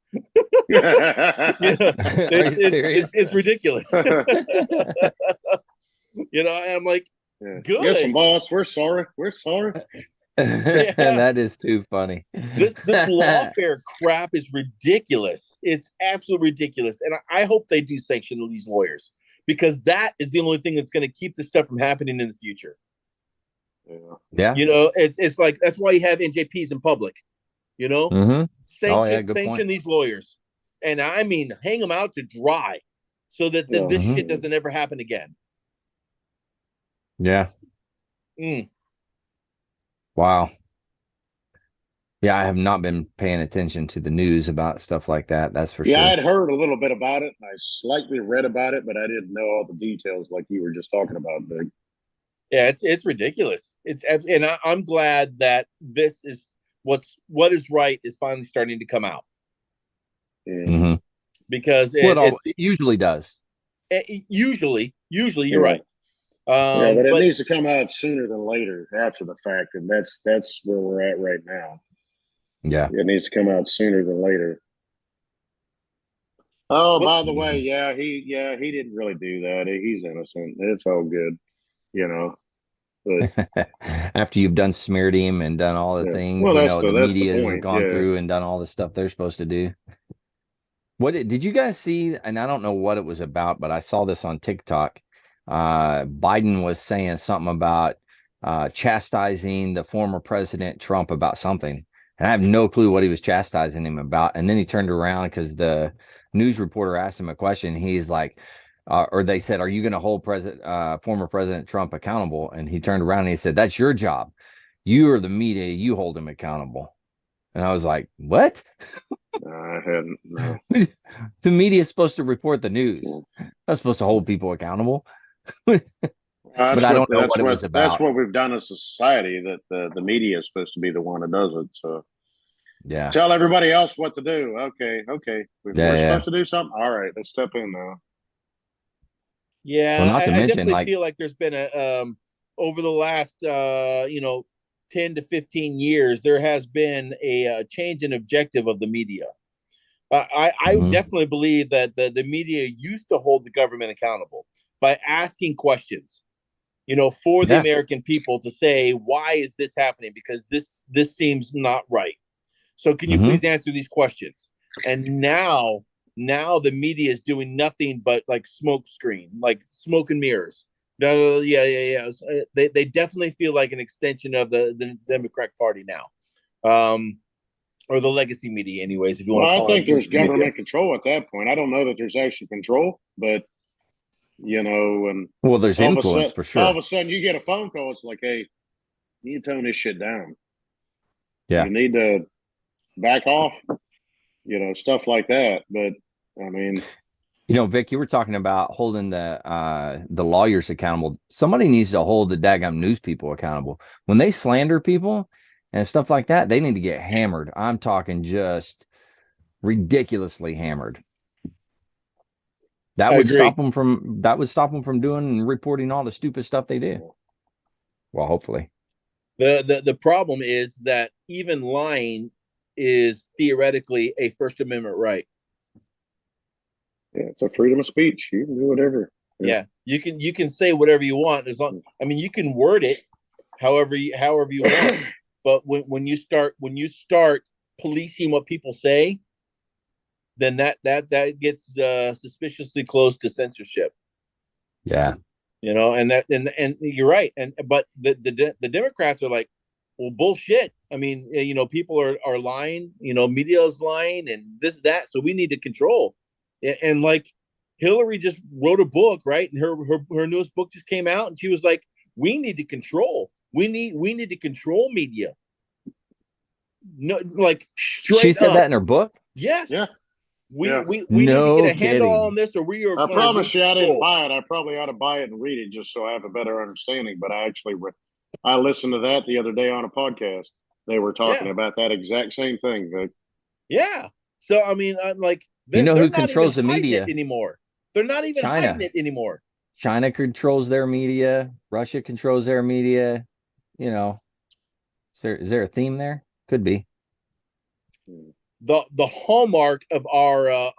It's ridiculous. I'm like, good. Yes, boss, we're sorry. That is too funny. This lawfare crap is ridiculous. It's absolutely ridiculous. And I hope they do sanction these lawyers, because that is the only thing that's going to keep this stuff from happening in the future. Yeah. It's like, that's why you have NJPs in public, Mm-hmm. sanction these lawyers. And I mean, hang them out to dry so that this shit doesn't ever happen again. Yeah. Wow. Yeah, I have not been paying attention to the news about stuff like that. That's for sure. Yeah, I'd heard a little bit about it. And I slightly read about it, but I didn't know all the details like you were just talking about, Big. Yeah, it's ridiculous. And I'm glad that this is what is right is finally starting to come out. Mm-hmm. Because it usually does. Usually you're right. But it needs to come out sooner than later after the fact, and that's where we're at right now. Yeah, it needs to come out sooner than later. Oh, by the way, he didn't really do that. He's innocent. It's all good, But after you've done smeared him and done all the things, the media has gone through and done all the stuff they're supposed to do. What did you guys see? And I don't know what it was about, but I saw this on TikTok. Biden was saying something about chastising the former President Trump about something. And I have no clue what he was chastising him about. And then he turned around because the news reporter asked him a question. He's like, or they said, are you going to hold former President Trump accountable? And he turned around and he said, that's your job. You are the media. You hold him accountable. And I was like, what? I hadn't. No. The media is supposed to report the news. Not supposed to hold people accountable. But I don't know what it was about. That's what we've done as a society, that the media is supposed to be the one that does it. So yeah, tell everybody else what to do. Okay. We're supposed to do something. All right, let's step in now. Yeah, well, not to mention, I definitely feel like there's been a over the last 10 to 15 years, there has been a change in objective of the media. I definitely believe that the media used to hold the government accountable by asking questions, for the American people to say, why is this happening? Because this seems not right. So can you please answer these questions? And now the media is doing nothing but like smoke screen, like smoke and mirrors. No, yeah. They definitely feel like an extension of the Democratic Party now, or the legacy media, anyways. If you want to call it. I think there's government control at that point. I don't know that there's actually control, but and there's influence for sure. All of a sudden, you get a phone call. It's like, hey, you tone this shit down. Yeah, you need to back off. Stuff like that. But I mean. Vic, you were talking about holding the lawyers accountable. Somebody needs to hold the daggum news people accountable. When they slander people and stuff like that, they need to get hammered. I'm talking just ridiculously hammered. That would stop them from doing and reporting all the stupid stuff they do. Well, hopefully. The problem is that even lying is theoretically a First Amendment right. Yeah, it's a freedom of speech. You can do whatever. Yeah, you can say whatever you want, as long. I mean, you can word it however you want. But when you start policing what people say, then that gets suspiciously close to censorship. Yeah, and you're right. But the Democrats are like, well, bullshit. I mean, people are lying. Media is lying, and this that. So we need to control. And like Hillary just wrote a book, right? And her newest book just came out, and she was like, "We need to control. We need to control media." No, like straight She said up. that in her book? Yes. Yeah. We Yeah. we need to No get a handle kidding. on this, or we are I going to promise lose you, I didn't control. buy it. I probably ought to buy it and read it just so I have a better understanding. But I actually, I listened to that the other day on a podcast. They were talking Yeah. about that exact same thing, Vic. Yeah. So I mean, I'm like, You know they're who not even controls the hiding it media? anymore. They're not even hiding China. it anymore. China controls their media. Russia controls their media. You know, is there a theme there? Could be. The hallmark of our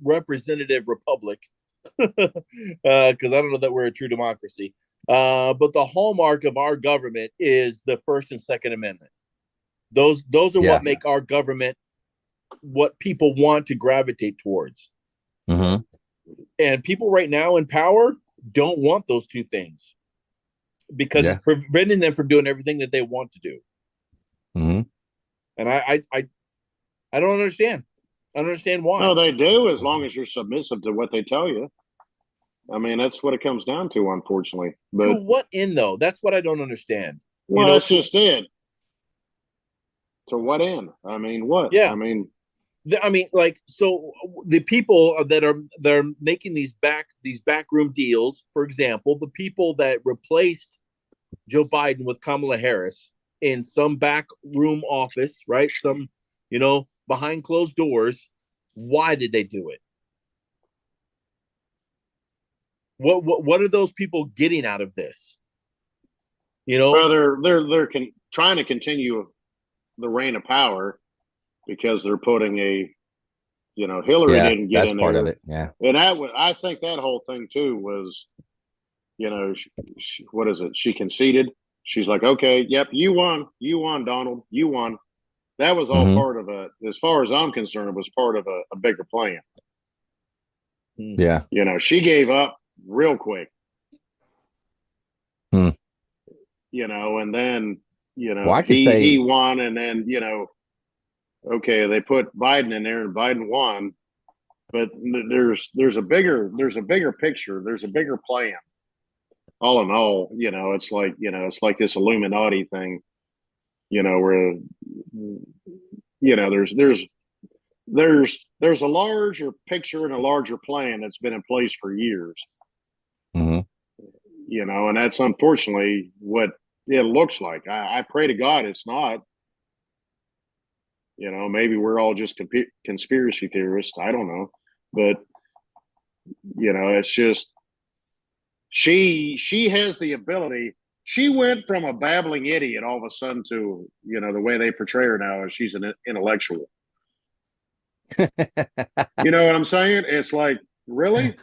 representative republic, because I don't know that we're a true democracy, but the hallmark of our government is the First and Second Amendment. Those are Yeah. what make our government what people want to gravitate towards. Mm-hmm. And people right now in power don't want those two things because it's preventing them from doing everything that they want to do. Mm-hmm. And I don't understand. I don't understand why. No, they do, as long as you're submissive to what they tell you. I mean, that's what it comes down to, unfortunately. But to what end, though? That's what I don't understand. Well, that's just it. To what end? I mean, what? Yeah. I mean, like, so the people that are making these backroom deals, for example, the people that replaced Joe Biden with Kamala Harris in some backroom office, right? Some, behind closed doors. Why did they do it? What are those people getting out of this? Well, they're trying to continue the reign of power because they're putting Hillary didn't get in there. That's part of it. Yeah, and I think that whole thing too was, what is it? She conceded. She's like, okay, yep, you won, Donald, you won. That was all part of as far as I'm concerned, it was part of a bigger plan. Yeah. She gave up real quick. And then, he won, and then, okay, they put Biden in there and Biden won, but there's a bigger picture. There's a bigger plan. All in all, it's like this Illuminati thing, where, there's a larger picture and a larger plan that's been in place for years. Mm-hmm. And that's unfortunately what it looks like. I pray to God it's not. Maybe we're all just conspiracy theorists. I don't know. But, it's just, she has the ability. She went from a babbling idiot all of a sudden to, the way they portray her now is she's an intellectual. You know what I'm saying? It's like, really?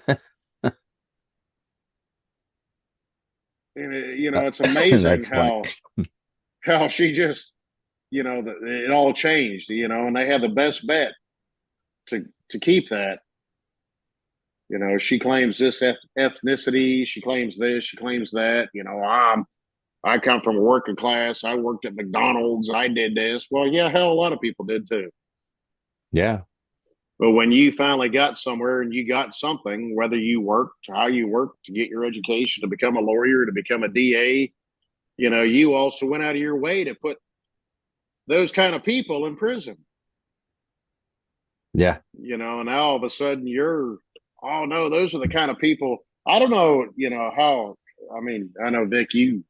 And it's amazing how she just, it all changed, and they had the best bet to keep that. She claims this ethnicity, she claims this, she claims that. I come from a working class. I worked at McDonald's. I did this. Well, yeah, hell, a lot of people did too. Yeah. But when you finally got somewhere and you got something, whether you worked, how you worked to get your education, to become a lawyer, to become a DA, you also went out of your way to put those kind of people in prison. Yeah. And now all of a sudden oh no, those are the kind of people. I don't know, how, I know, Vic, you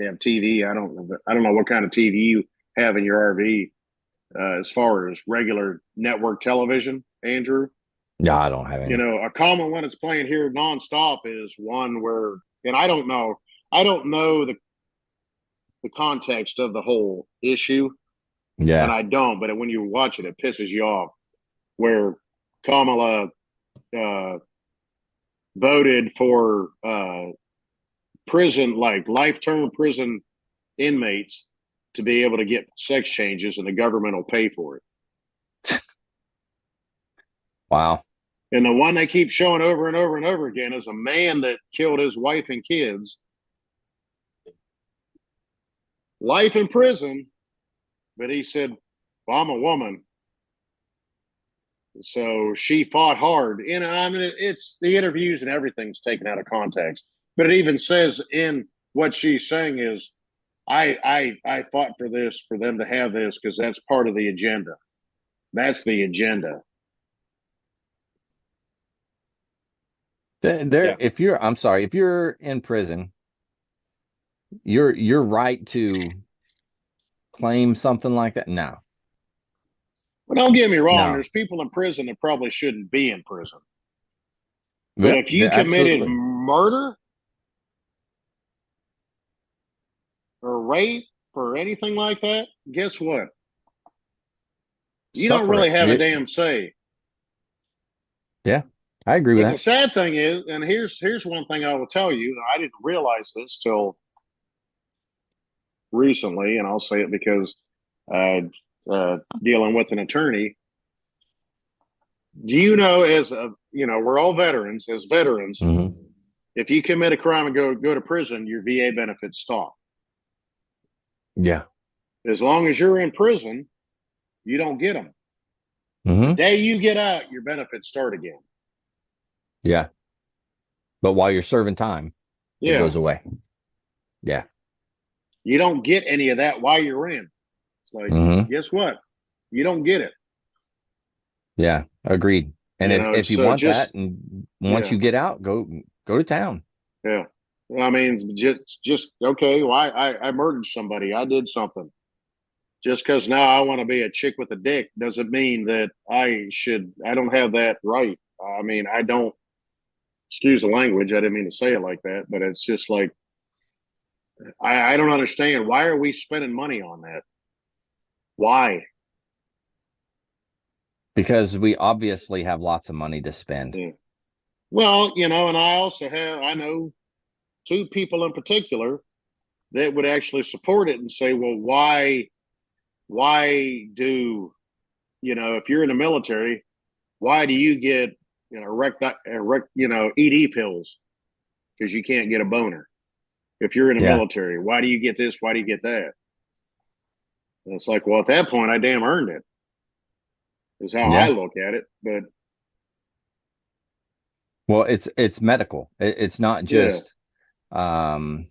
have TV. I don't know what kind of TV you have in your RV. As far as regular network television, Andrew? Yeah, I don't have any. A common one that's playing here nonstop is one where, and I don't know the context of the whole issue. Yeah. And I don't, but when you watch it, it pisses you off. Where Kamala voted for prison, like life-term prison inmates, to be able to get sex changes, and the government will pay for it. Wow. And the one they keep showing over and over and over again is a man that killed his wife and kids. Life in prison, but he said, well, I'm a woman. So she fought hard. And it's the interviews and everything's taken out of context. But it even says in what she's saying is, I fought for this, for them to have this, because that's part of the agenda. That's the agenda. If you're in prison, you're right to claim something like that. No. Well, don't get me wrong. No. There's people in prison that probably shouldn't be in prison. But Yep, if you committed absolutely. murder or rape or anything like that, guess what? You don't really have a damn say. Yeah, I agree with But that. the sad thing is, and here's one thing I will tell you, I didn't realize this till recently, and I'll say it because dealing with an attorney. Do you know, we're all veterans. As veterans, Mm-hmm. if you commit a crime and go to prison, your VA benefits stop. Yeah. As long as you're in prison, you don't get them. Mm-hmm. The day you get out, your benefits start again. Yeah. But while you're serving time, it goes away. Yeah. You don't get any of that while you're in. It's like, guess what? You don't get it. Yeah, agreed. And if you want that, and once you get out, go to town. Yeah. I mean, just okay. Well, I murdered somebody. I did something. Just because now I want to be a chick with a dick doesn't mean that I don't have that right. I mean, I don't, excuse the language. I didn't mean to say it like that, but it's just like, I don't understand. Why are we spending money on that? Why? Because we obviously have lots of money to spend. Yeah. Well, and I know two people in particular that would actually support it and say, well, why do, if you're in the military, why do you get, ED pills? Because you can't get a boner. If you're in the military, why do you get this? Why do you get that? And it's like, well, at that point, I damn earned it. Is how I look at it. But well, it's medical. It's not just. Well,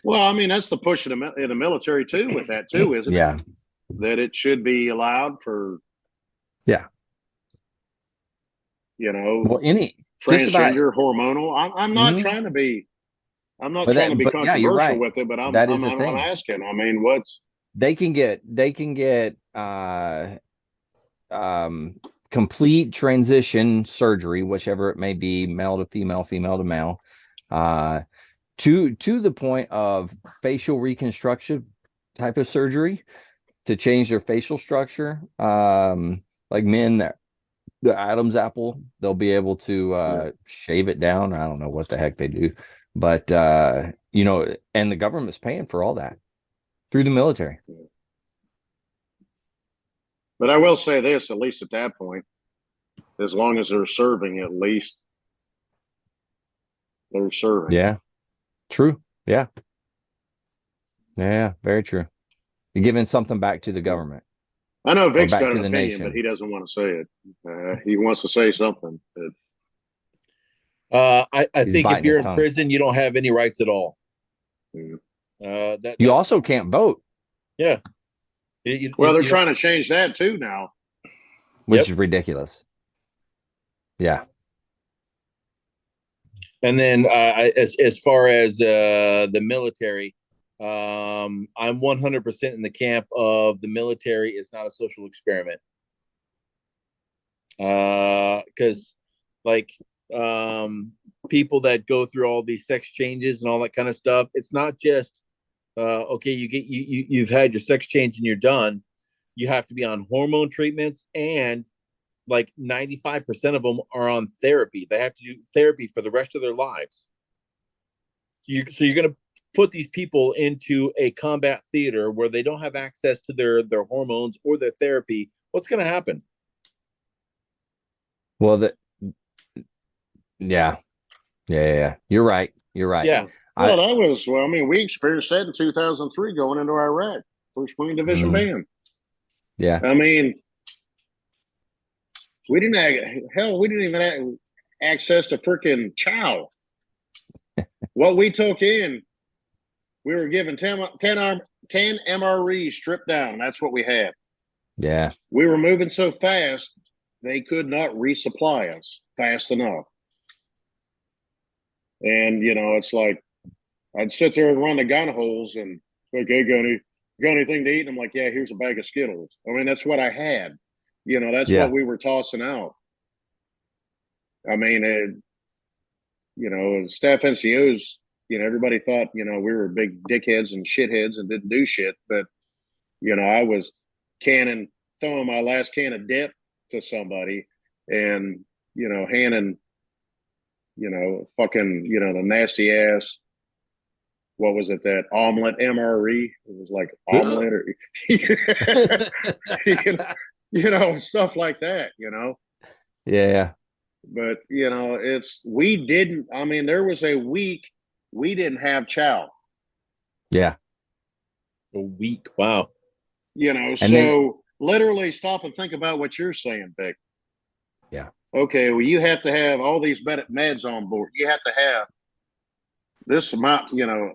I mean, that's the push in the military too. With that too, isn't it? Yeah. That it should be allowed for. Yeah. Well, any transgender, hormonal. I'm not trying to be. I'm not trying to be controversial with it, but I'm asking. I mean, they can get complete transition surgery, whichever it may be, male to female, female to male, to the point of facial reconstruction type of surgery to change their facial structure. Like men that the Adam's apple, they'll be able to shave it down. I don't know what the heck they do, but and the government's paying for all that through the military. But I will say this, at least at that point, as long as they're serving, at least they're serving. Yeah. True. Yeah. Yeah, very true. You're giving something back to the government. I know Vic's got an opinion, but he doesn't want to say it. He wants to say something. I think if you're in prison, you don't have any rights at all. Yeah. You also can't vote. Yeah. They're trying to change that too now, which is ridiculous. Yeah. And then as far as the military, I'm 100% in the camp of the military is not a social experiment. Because people that go through all these sex changes and all that kind of stuff, it's not just okay, you've had your sex change and you're done. You have to be on hormone treatments, and like 95% of them are on therapy. They have to do therapy for the rest of their lives. So you're going to put these people into a combat theater where they don't have access to their hormones or their therapy. What's going to happen? Well, yeah. You're right. Yeah. We experienced that in 2003 going into Iraq, 1st Marine Division Band. Yeah. I mean, we didn't even have access to freaking chow. What we took in We were given 10 MREs stripped down. That's what we had. Yeah. We were moving so fast, they could not resupply us fast enough. And, it's like, I'd sit there and run the gun holes and like, hey, got anything to eat? And I'm like, yeah, here's a bag of Skittles. I mean, that's what I had. That's what we were tossing out. I mean, staff NCOs, everybody thought, we were big dickheads and shitheads and didn't do shit. But, I was throwing my last can of dip to somebody and, handing, fucking, the nasty ass, what was it, that omelet MRE? It was like omelet or, stuff like that, Yeah. But, there was a week we didn't have chow. Yeah. A week. Wow. Literally stop and think about what you're saying, Vic. Yeah. Okay, well, you have to have all these meds on board. You have to have this amount, amount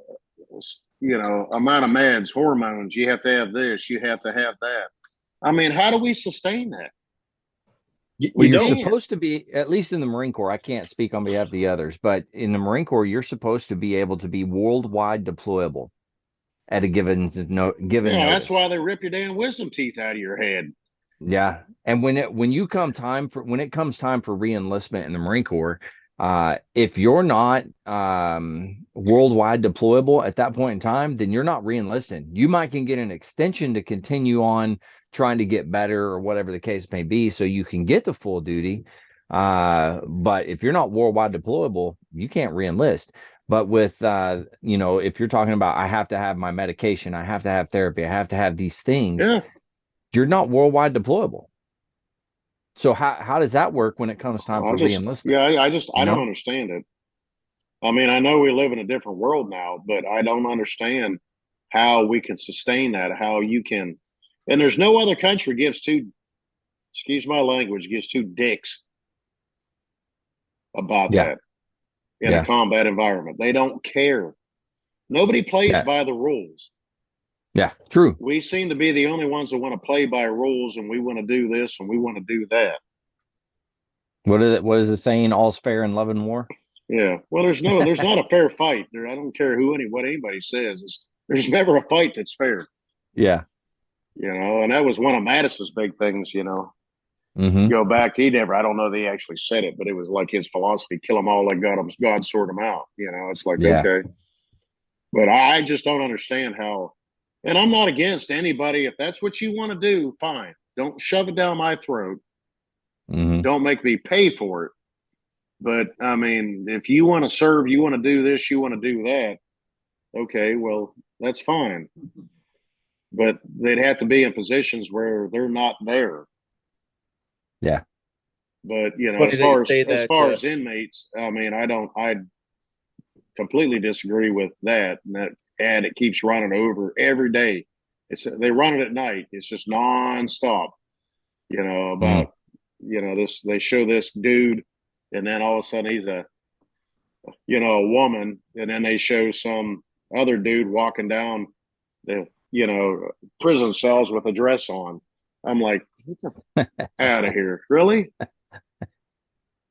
of meds, hormones. You have to have this. You have to have that. I mean, how do we sustain that? You're supposed to be, at least in the Marine Corps, I can't speak on behalf of the others, but in the Marine Corps, you're supposed to be able to be worldwide deployable at a given notice. That's why they rip your damn wisdom teeth out of your head. Yeah. And when it comes time for re-enlistment in the Marine Corps, if you're not worldwide deployable at that point in time, then you're not re-enlisting. You might can get an extension to continue on trying to get better or whatever the case may be, so you can get the full duty. But if you're not worldwide deployable, you can't re-enlist. But with if you're talking about, I have to have my medication, I have to have therapy, I have to have these things, you're not worldwide deployable. So how does that work when it comes time for re-enlistment? Yeah, I don't understand it. I mean, I know we live in a different world now, but I don't understand how we can sustain that, how you can. And there's no other country gives two dicks about that in a combat environment. They don't care. Nobody plays by the rules. Yeah, true. We seem to be the only ones that want to play by rules, and we want to do this and we want to do that. What is it saying? All's fair in love and war. Yeah. Well, there's not a fair fight there. I don't care what anybody says. There's never a fight that's fair. Yeah. And that was one of Mattis's big things, Mm-hmm. Go back, I don't know that he actually said it, but it was like his philosophy, kill them all like God sort them out. It's like, okay. But I just don't understand how, and I'm not against anybody. If that's what you want to do, fine. Don't shove it down my throat. Mm-hmm. Don't make me pay for it. But I mean, if you want to serve, you want to do this, you want to do that. Okay, well, that's fine. But they'd have to be in positions where they're not there. Yeah. But as far as inmates, I mean, I completely disagree with that. And that ad, it keeps running over every day. They run it at night. It's just nonstop. About this. They show this dude, and then all of a sudden he's a woman, and then they show some other dude walking down the prison cells with a dress on. I'm like, get the out of here. Really?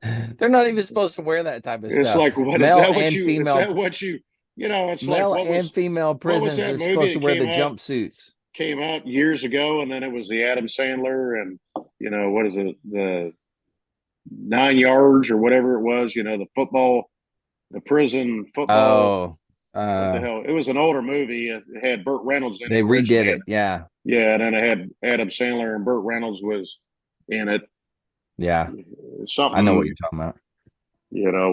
They're not even supposed to wear that type of stuff. It's like, what is that? It's male like and female prisoners are supposed to wear the jumpsuits. Came out years ago, and then it was the Adam Sandler and what is it, the 9 yards or whatever it was, the prison football. What the hell? It was an older movie. It had Burt Reynolds in it. They redid it. Yeah. Yeah. And then it had Adam Sandler, and Burt Reynolds was in it. Yeah. Something. I know what you're talking about.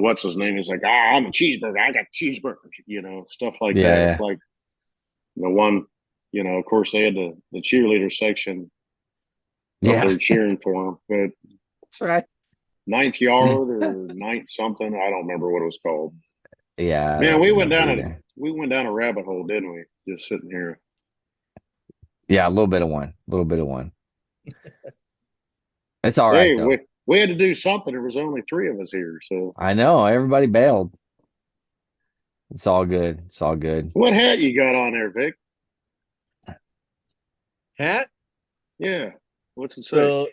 What's his name? He's like, I'm a cheeseburger. I got cheeseburgers, stuff like that. It's like the one, of course they had the cheerleader section. They're cheering for him. But that's right. 9th yard or 9th something. I don't remember what it was called. Yeah. Man, we went down a rabbit hole, didn't we? Just sitting here. Yeah, a little bit of one. It's all right. Hey, we had to do something. There was only 3 of us here, so I know everybody bailed. It's all good. It's all good. What hat you got on there, Vic? Hat. Yeah. What's it say? So,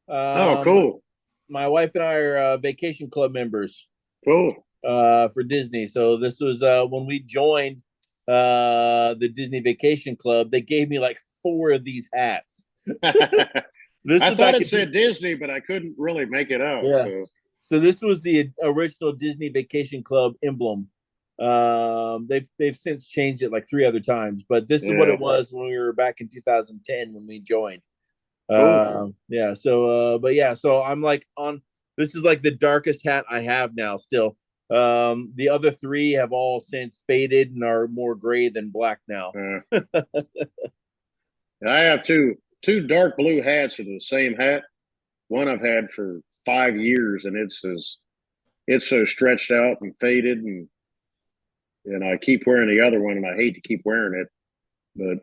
Oh, cool. my wife and I are vacation club members Cool. for Disney. So this was when we joined the Disney Vacation Club. They gave me like 4 of these hats. This I was thought back it said Disney, but I couldn't really make it out. Yeah. So this was the original Disney Vacation Club emblem. They've since changed it like 3 other times, but this is what Yeah. it was when we were back in 2010 when we joined. Cool. Yeah. So, but yeah. So I'm like on. This is like the darkest hat I have now. Still, the other 3 have all since faded and are more gray than black now. I have two dark blue hats of the same hat. One I've had for 5 years, and it's so stretched out and faded, and I keep wearing the other one, and I hate to keep wearing it, but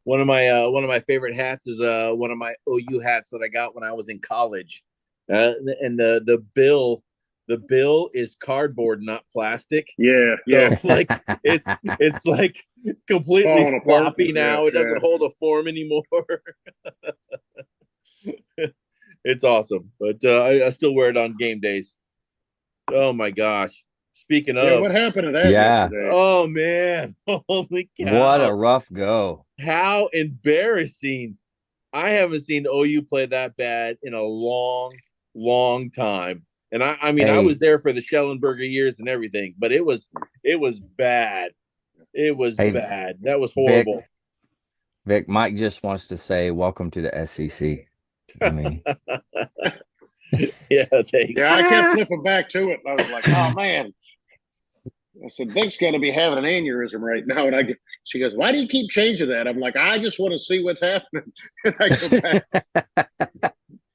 one of my favorite hats is one of my OU hats that I got when I was in college, and the bill is cardboard, not plastic. yeah. So, like it's like completely Falling apart. floppy now. Yeah, it doesn't hold a form anymore. It's awesome, but I still wear it on game days. Oh my gosh! Speaking Yeah, of, what happened to that Yeah. yesterday? oh man, holy cow! What a rough go. How embarrassing! I haven't seen OU play that bad in a long, long time. And I mean, I Hey. was there for the Schellenberger years and everything, but it was bad. It was Hey, bad. That was horrible. Vic, Mike just wants to say welcome to the SEC. I mean, Yeah, thanks. Yeah, I kept flipping back to it, and I was like, "Oh man!" I said, "Vic's going to be having an aneurysm right now." And she goes, "Why do you keep changing that?" I'm like, "I just want to see what's happening." And I go back.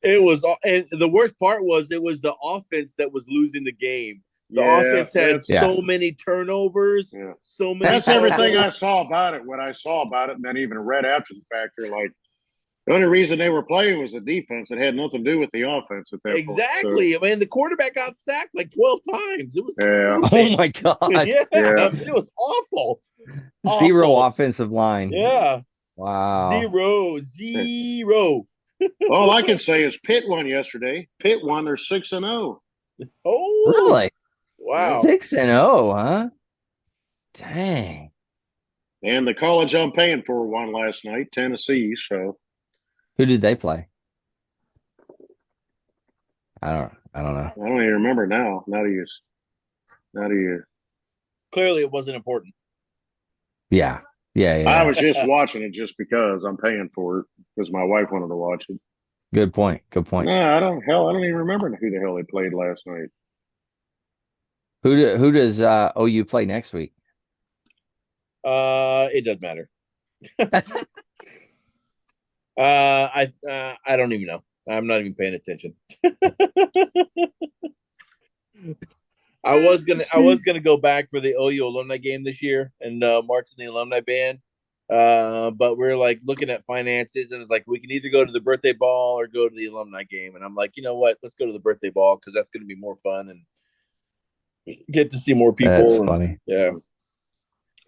It was, and the worst part was it was the offense that was losing the game. The offense had so many turnovers, so many. That's everything I saw about it. What I saw about it, and then even read after the fact, they're like, the only reason they were playing was the defense. It had nothing to do with the offense at that point. Exactly. So, I mean, the quarterback got sacked like 12 times. It was oh my god. Yeah. It was awful. Zero offensive line. Yeah. Wow. Zero. All I can say is Pitt won yesterday. Pitt won. They're 6-0. Oh, really? Wow. 6-0, huh? Dang. And the college I'm paying for won last night, Tennessee. So, who did they play? I don't know. I don't even remember now. Not a year. Clearly, it wasn't important. Yeah. I was just watching it just because I'm paying for it because my wife wanted to watch it. Good point. No, I don't even remember who the hell they played last night. Who does OU play next week? It doesn't matter. I don't even know. I'm not even paying attention. I was gonna go back for the OU alumni game this year and march in the alumni band, but we're like looking at finances, and it's like we can either go to the birthday ball or go to the alumni game. And I'm like, you know what? Let's go to the birthday ball because that's going to be more fun and get to see more people. That's funny. Yeah.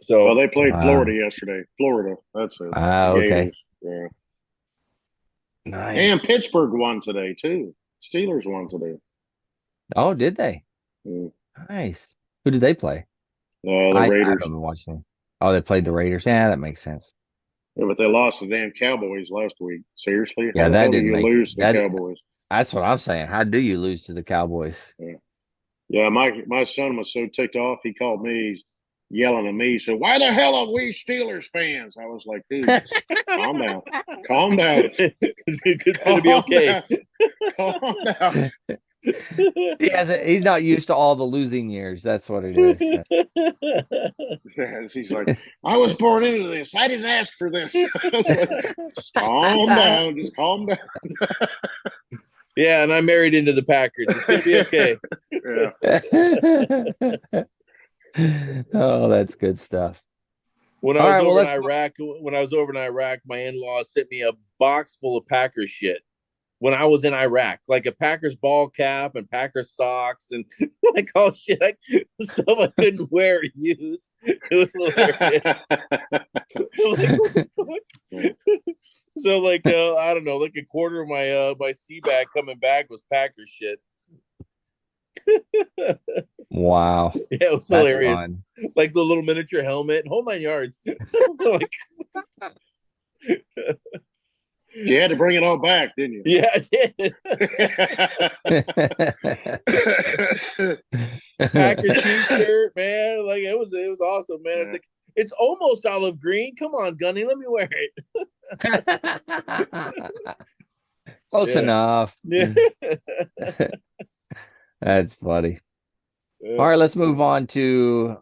So well, they played Florida yesterday. Florida. That's it. Okay. Yeah. Nice. And Pittsburgh won today too. Steelers won today. Oh, did they? Mm. Nice. Who did they play? The Raiders. I haven't watched them. Oh, they played the Raiders. Yeah, that makes sense. Yeah, but they lost the damn Cowboys last week. Seriously? Yeah, that didn't make lose to the Cowboys. That's what I'm saying. How do you lose to the Cowboys? Yeah, my son was so ticked off. He called me, yelling at me. He said, "Why the hell are we Steelers fans?" I was like, "Dude, calm down. Calm down. It's going to be okay. Calm down." He's not used to all the losing years. That's what it is. Yeah, he's like, "I was born into this. I didn't ask for this." Like, just calm down. Just calm down. Yeah, and I married into the Packers. It's going to be okay. Yeah. Oh, that's good stuff. When I was over in Iraq, my in-laws sent me a box full of Packers shit. when I was in Iraq, like a Packers ball cap and Packers socks and like all shit, stuff I couldn't wear or use. It was hilarious. Like, what the fuck? So like I don't know, like a quarter of my sea bag coming back was Packers shit. Wow. Yeah, it was That's hilarious. fun. Like the little miniature helmet, whole 9 yards. Like, You had to bring it all back, didn't you? yeah, I did. Packers t-shirt, man. Like it was awesome, man. It's like it's almost olive green. Come on, Gunny, let me wear it. Close enough. Yeah. That's funny. All right, let's move on to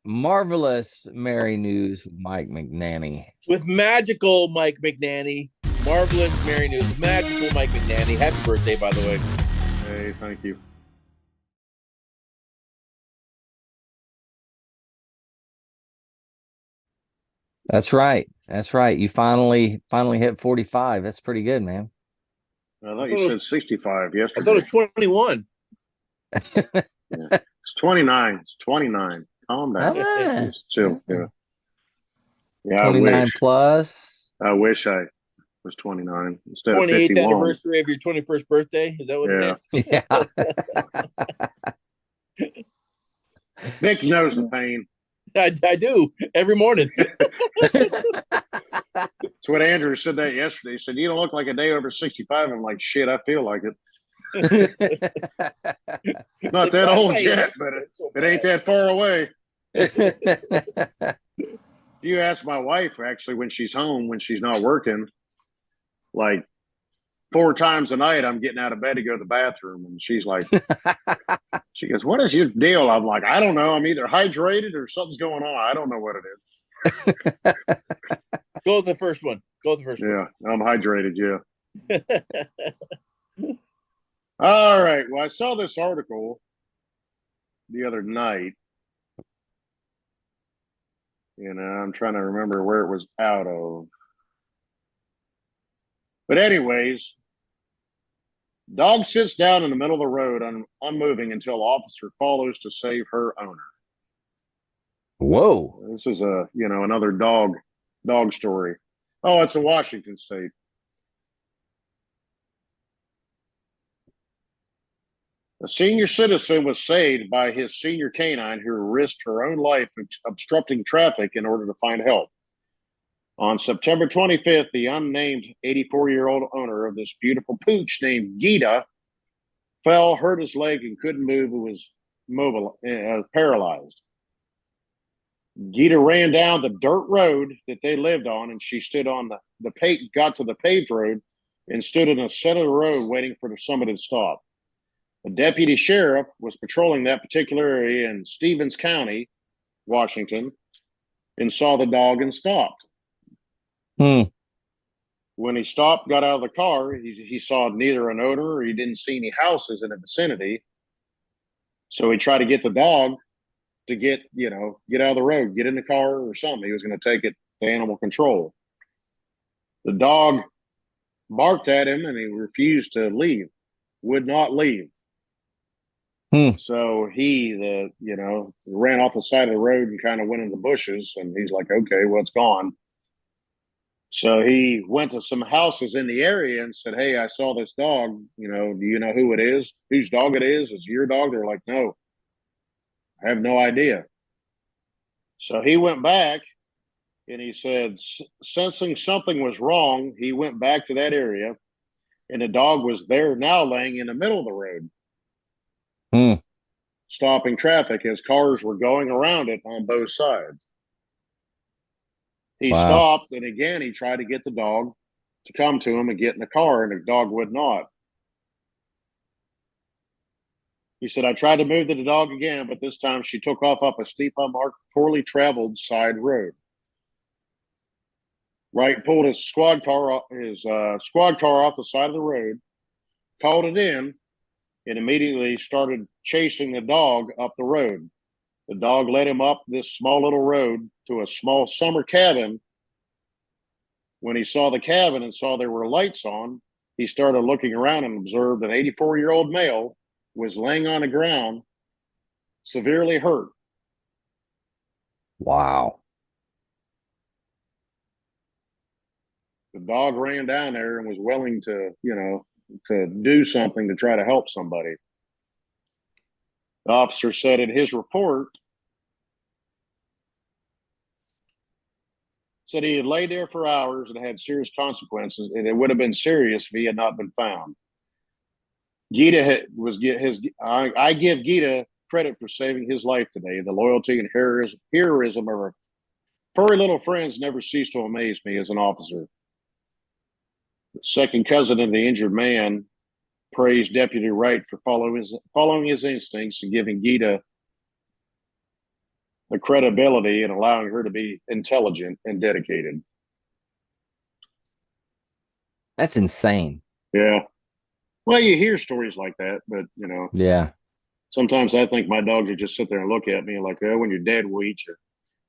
Marvelous Mary News with Mike McNanny. With magical Mike McNanny. Marvelous Mary News. Magical Mike McNanny. Happy birthday, by the way. Hey, thank you. That's right. That's right. You finally hit 45. That's pretty good, man. I thought you said 65 yesterday. I thought it was 21. It's 29. It's 29. Calm down. Just chill. Yeah, 29 plus. I wish I was 29 instead 28th of 51. anniversary of your 21st birthday. Is that what it is? Yeah. Vic knows the pain. I do every morning. That's what Andrew said that yesterday. He said, "You don't look like a day over 65." I'm like, shit, I feel like it. Not that old yet, but it ain't that far away. You ask my wife, actually, when she's home, when she's not working, like 4 times a night, I'm getting out of bed to go to the bathroom. And she's like, she goes, "What is your deal?" I'm like, "I don't know. I'm either hydrated or something's going on. I don't know what it is." Go with the first one. Yeah, I'm hydrated. Yeah. All right. Well, I saw this article the other night. I'm trying to remember where it was out of. But anyways, dog sits down in the middle of the road unmoving until officer follows to save her owner. Whoa. This is another dog story. Oh, it's in Washington State. A senior citizen was saved by his senior canine who risked her own life obstructing traffic in order to find help. On September 25th, the unnamed 84-year-old owner of this beautiful pooch named Gita fell, hurt his leg, and couldn't move and was paralyzed. Gita ran down the dirt road that they lived on, and she stood on got to the paved road and stood in a center of the road waiting for somebody to stop. A deputy sheriff was patrolling that particular area in Stevens County, Washington, and saw the dog and stopped. When he stopped, got out of the car, he saw neither an owner or he didn't see any houses in the vicinity. So he tried to get the dog to get out of the road, get in the car or something. He was going to take it to animal control. The dog barked at him and he refused to leave, would not leave. So he ran off the side of the road and kind of went in the bushes, and he's like, okay, well, it's gone. So he went to some houses in the area and said, "Hey, I saw this dog. Do you know who it is? Whose dog it is? Is it your dog?" They're like, "No, I have no idea." So he went back and he said, sensing something was wrong, he went back to that area, and the dog was there now laying in the middle of the road. Stopping traffic as cars were going around it on both sides. He stopped, and again, he tried to get the dog to come to him and get in the car, and the dog would not. He said, "I tried to move the dog again, but this time she took off up a steep, unmarked, poorly traveled side road." Wright pulled his squad car off the side of the road, called it in, and immediately started chasing the dog up the road. The dog led him up this small little road to a small summer cabin. When he saw the cabin and saw there were lights on, he started looking around and observed an 84-year-old male was laying on the ground, severely hurt. Wow. The dog ran down there and was willing to, to do something to try to help somebody. The officer said in his report, said he had laid there for hours and had serious consequences, and it would have been serious if he had not been found. Gita was his. I give Gita credit for saving his life today. The loyalty and heroism of her furry little friends never ceased to amaze me as an officer. The second cousin of the injured man praised Deputy Wright for following his instincts and giving Gita the credibility and allowing her to be intelligent and dedicated. That's insane. Yeah. Well, you hear stories like that, but Yeah. Sometimes I think my dogs would just sit there and look at me like, "Oh, when you're dead, we'll eat you."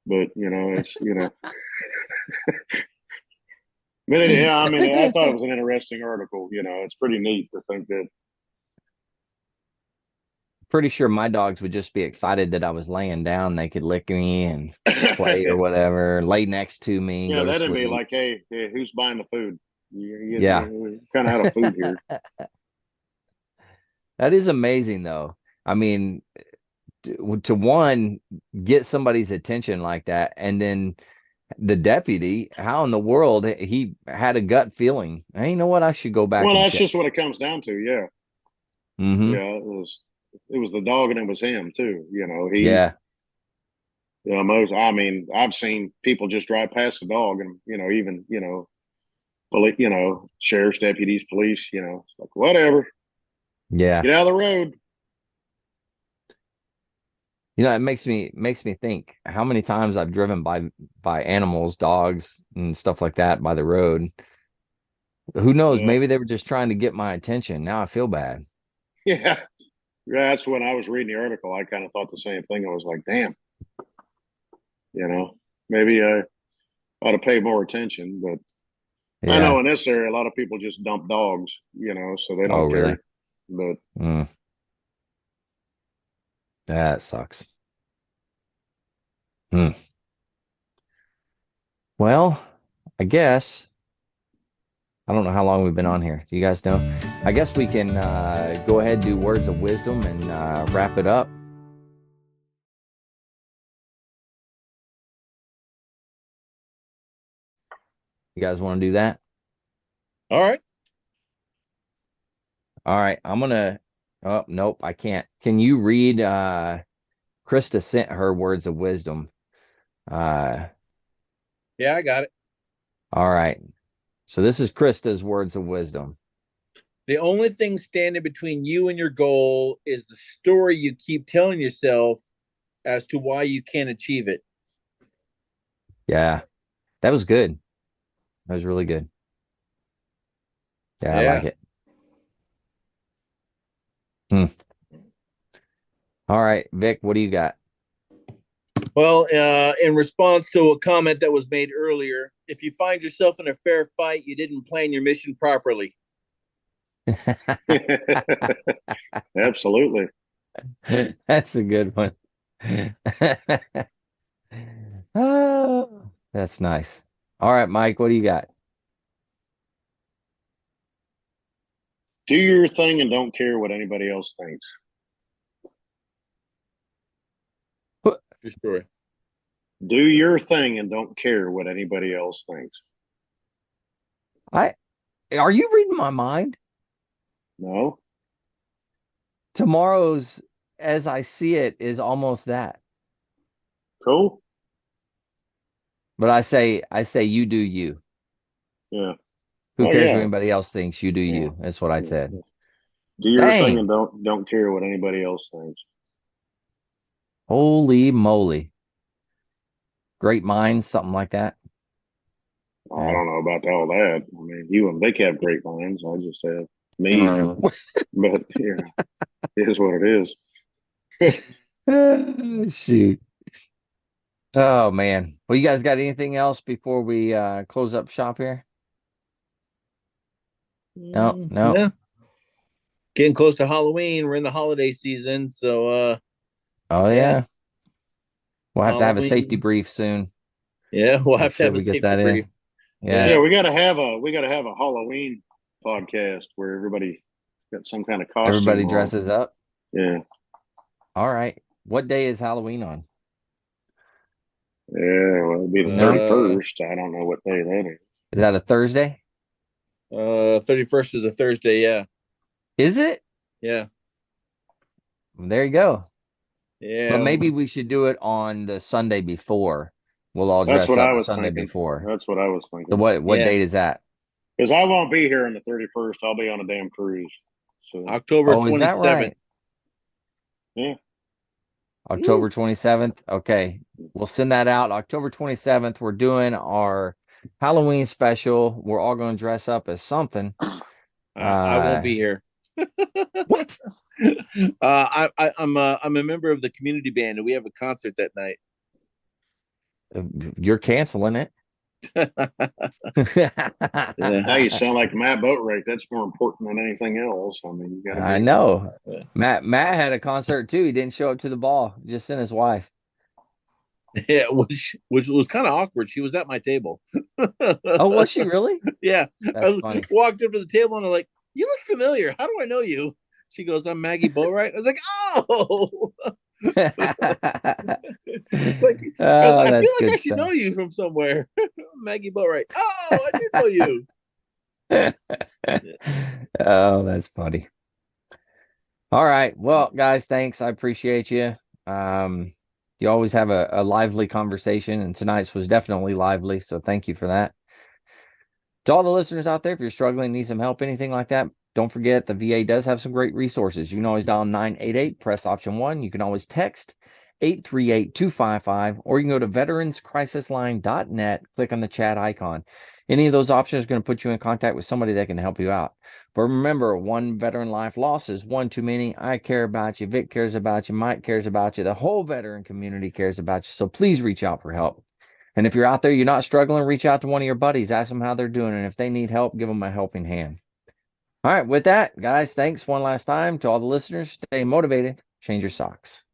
But it's But yeah, I mean, I thought it was an interesting article. It's pretty neat to think that. Pretty sure my dogs would just be excited that I was laying down. They could lick me and play or whatever, lay next to me. Yeah, Go to that'd be sleep. like, hey, who's buying the food? Yeah. Kind of out of food here. That is amazing, though. I mean, to one, get somebody's attention like that, and then the deputy, how in the world he had a gut feeling? Hey, you know what? I should go back. Well, and that's check. just what it comes down to. Yeah. Mm-hmm. Yeah, it was the dog and it was him too. Yeah. I mean, I've seen people just drive past the dog and, even, police, sheriff's deputies, police, it's like, whatever, Yeah. get out of the road. It makes me think how many times I've driven by animals, dogs and stuff like that by the road. Who knows? Yeah. Maybe they were just trying to get my attention. Now I feel bad. Yeah. That's when I was reading the article. I kind of thought the same thing. I was like, damn, maybe I ought to pay more attention. But I know Yeah. in this area, a lot of people just dump dogs, so they don't Oh, really? care. But That sucks. Well, I guess I don't know how long we've been on here. Do you guys know? I guess we can go ahead and do words of wisdom and wrap it up. You guys want to do that? All right. All right. I'm gonna. Oh, nope, I can't. Can you read? Krista sent her words of wisdom. Yeah, I got it. All right. So this is Krista's words of wisdom. The only thing standing between you and your goal is the story you keep telling yourself as to why you can't achieve it. Yeah, that was good. That was really good. Yeah, I like it. All right, Vic, what do you got? Well, in response to a comment that was made earlier, if you find yourself in a fair fight, you didn't plan your mission properly. Absolutely. That's a good one. Oh, that's nice. All right, Mike, what do you got? Do your thing and don't care what anybody else thinks. Your story. Do your thing and don't care what anybody else thinks. Are you reading my mind? No. Tomorrow's, as I see it, is almost that. Cool. But I say you do you. Yeah. Who cares what anybody else thinks? You do Yeah. you. That's what I said. Do your thing and don't care what anybody else thinks. Holy moly. Great minds, something like that. I don't know about all that. I mean, you and Vic have great minds. I just said me. But yeah, it is what it is. Shoot. Oh man. Well, you guys got anything else before we close up shop here? No. Yeah. Getting close to Halloween. We're in the holiday season, so Oh yeah. We'll have to have a safety Halloween. brief soon. Yeah, we'll Make have to sure have a we get safety that in. brief. Yeah. Yeah, we got to have a Halloween podcast where everybody got some kind of costume. Everybody on. dresses up. Yeah. All right. What day is Halloween on? Yeah, well, it'll be the No? 31st. I don't know what day that is. Is that a Thursday? 31st is a Thursday. Yeah, Is it? yeah, There you go. yeah. But maybe we should do it on the Sunday before. We'll all That's dress what up I the was Sunday thinking. before. That's what I was So thinking. what Yeah. date is that? Because I won't be here on the 31st. I'll be on a damn cruise. So October Oh, is that 27th. right? yeah. October 27th. Okay. We'll send that out. October 27th, we're doing our Halloween special. We're all going to dress up as something. I won't be here. What? I'm a member of the community band, and we have a concert that night. You're canceling it. Now you sound like Matt Boatwright. That's more important than anything else. I mean, you got to. I know. Matt had a concert too. He didn't show up to the ball. Just sent his wife. Yeah, which was kind of awkward. She was at my table. Oh, was she really? Yeah. That's funny. Walked up to the table and I'm like, "You look familiar. How do I know you?" She goes, "I'm Maggie Boatwright." I was like, "Oh." Like, I feel like I should stuff. know you from somewhere. Maggie Boatwright. Oh, I do know you. Oh, that's funny. All right. Well, guys, thanks. I appreciate you. You always have a lively conversation, and tonight's was definitely lively. So thank you for that. To all the listeners out there, if you're struggling, need some help, anything like that, don't forget the VA does have some great resources. You can always dial 988, press option 1. You can always text 838-255, or you can go to veteranscrisisline.net, click on the chat icon. Any of those options are going to put you in contact with somebody that can help you out. But remember, one veteran life loss is one too many. I care about you. Vic cares about you. Mike cares about you. The whole veteran community cares about you. So please reach out for help. And if you're out there, you're not struggling, reach out to one of your buddies. Ask them how they're doing. And if they need help, give them a helping hand. All right. With that, guys, thanks one last time to all the listeners. Stay motivated. Change your socks.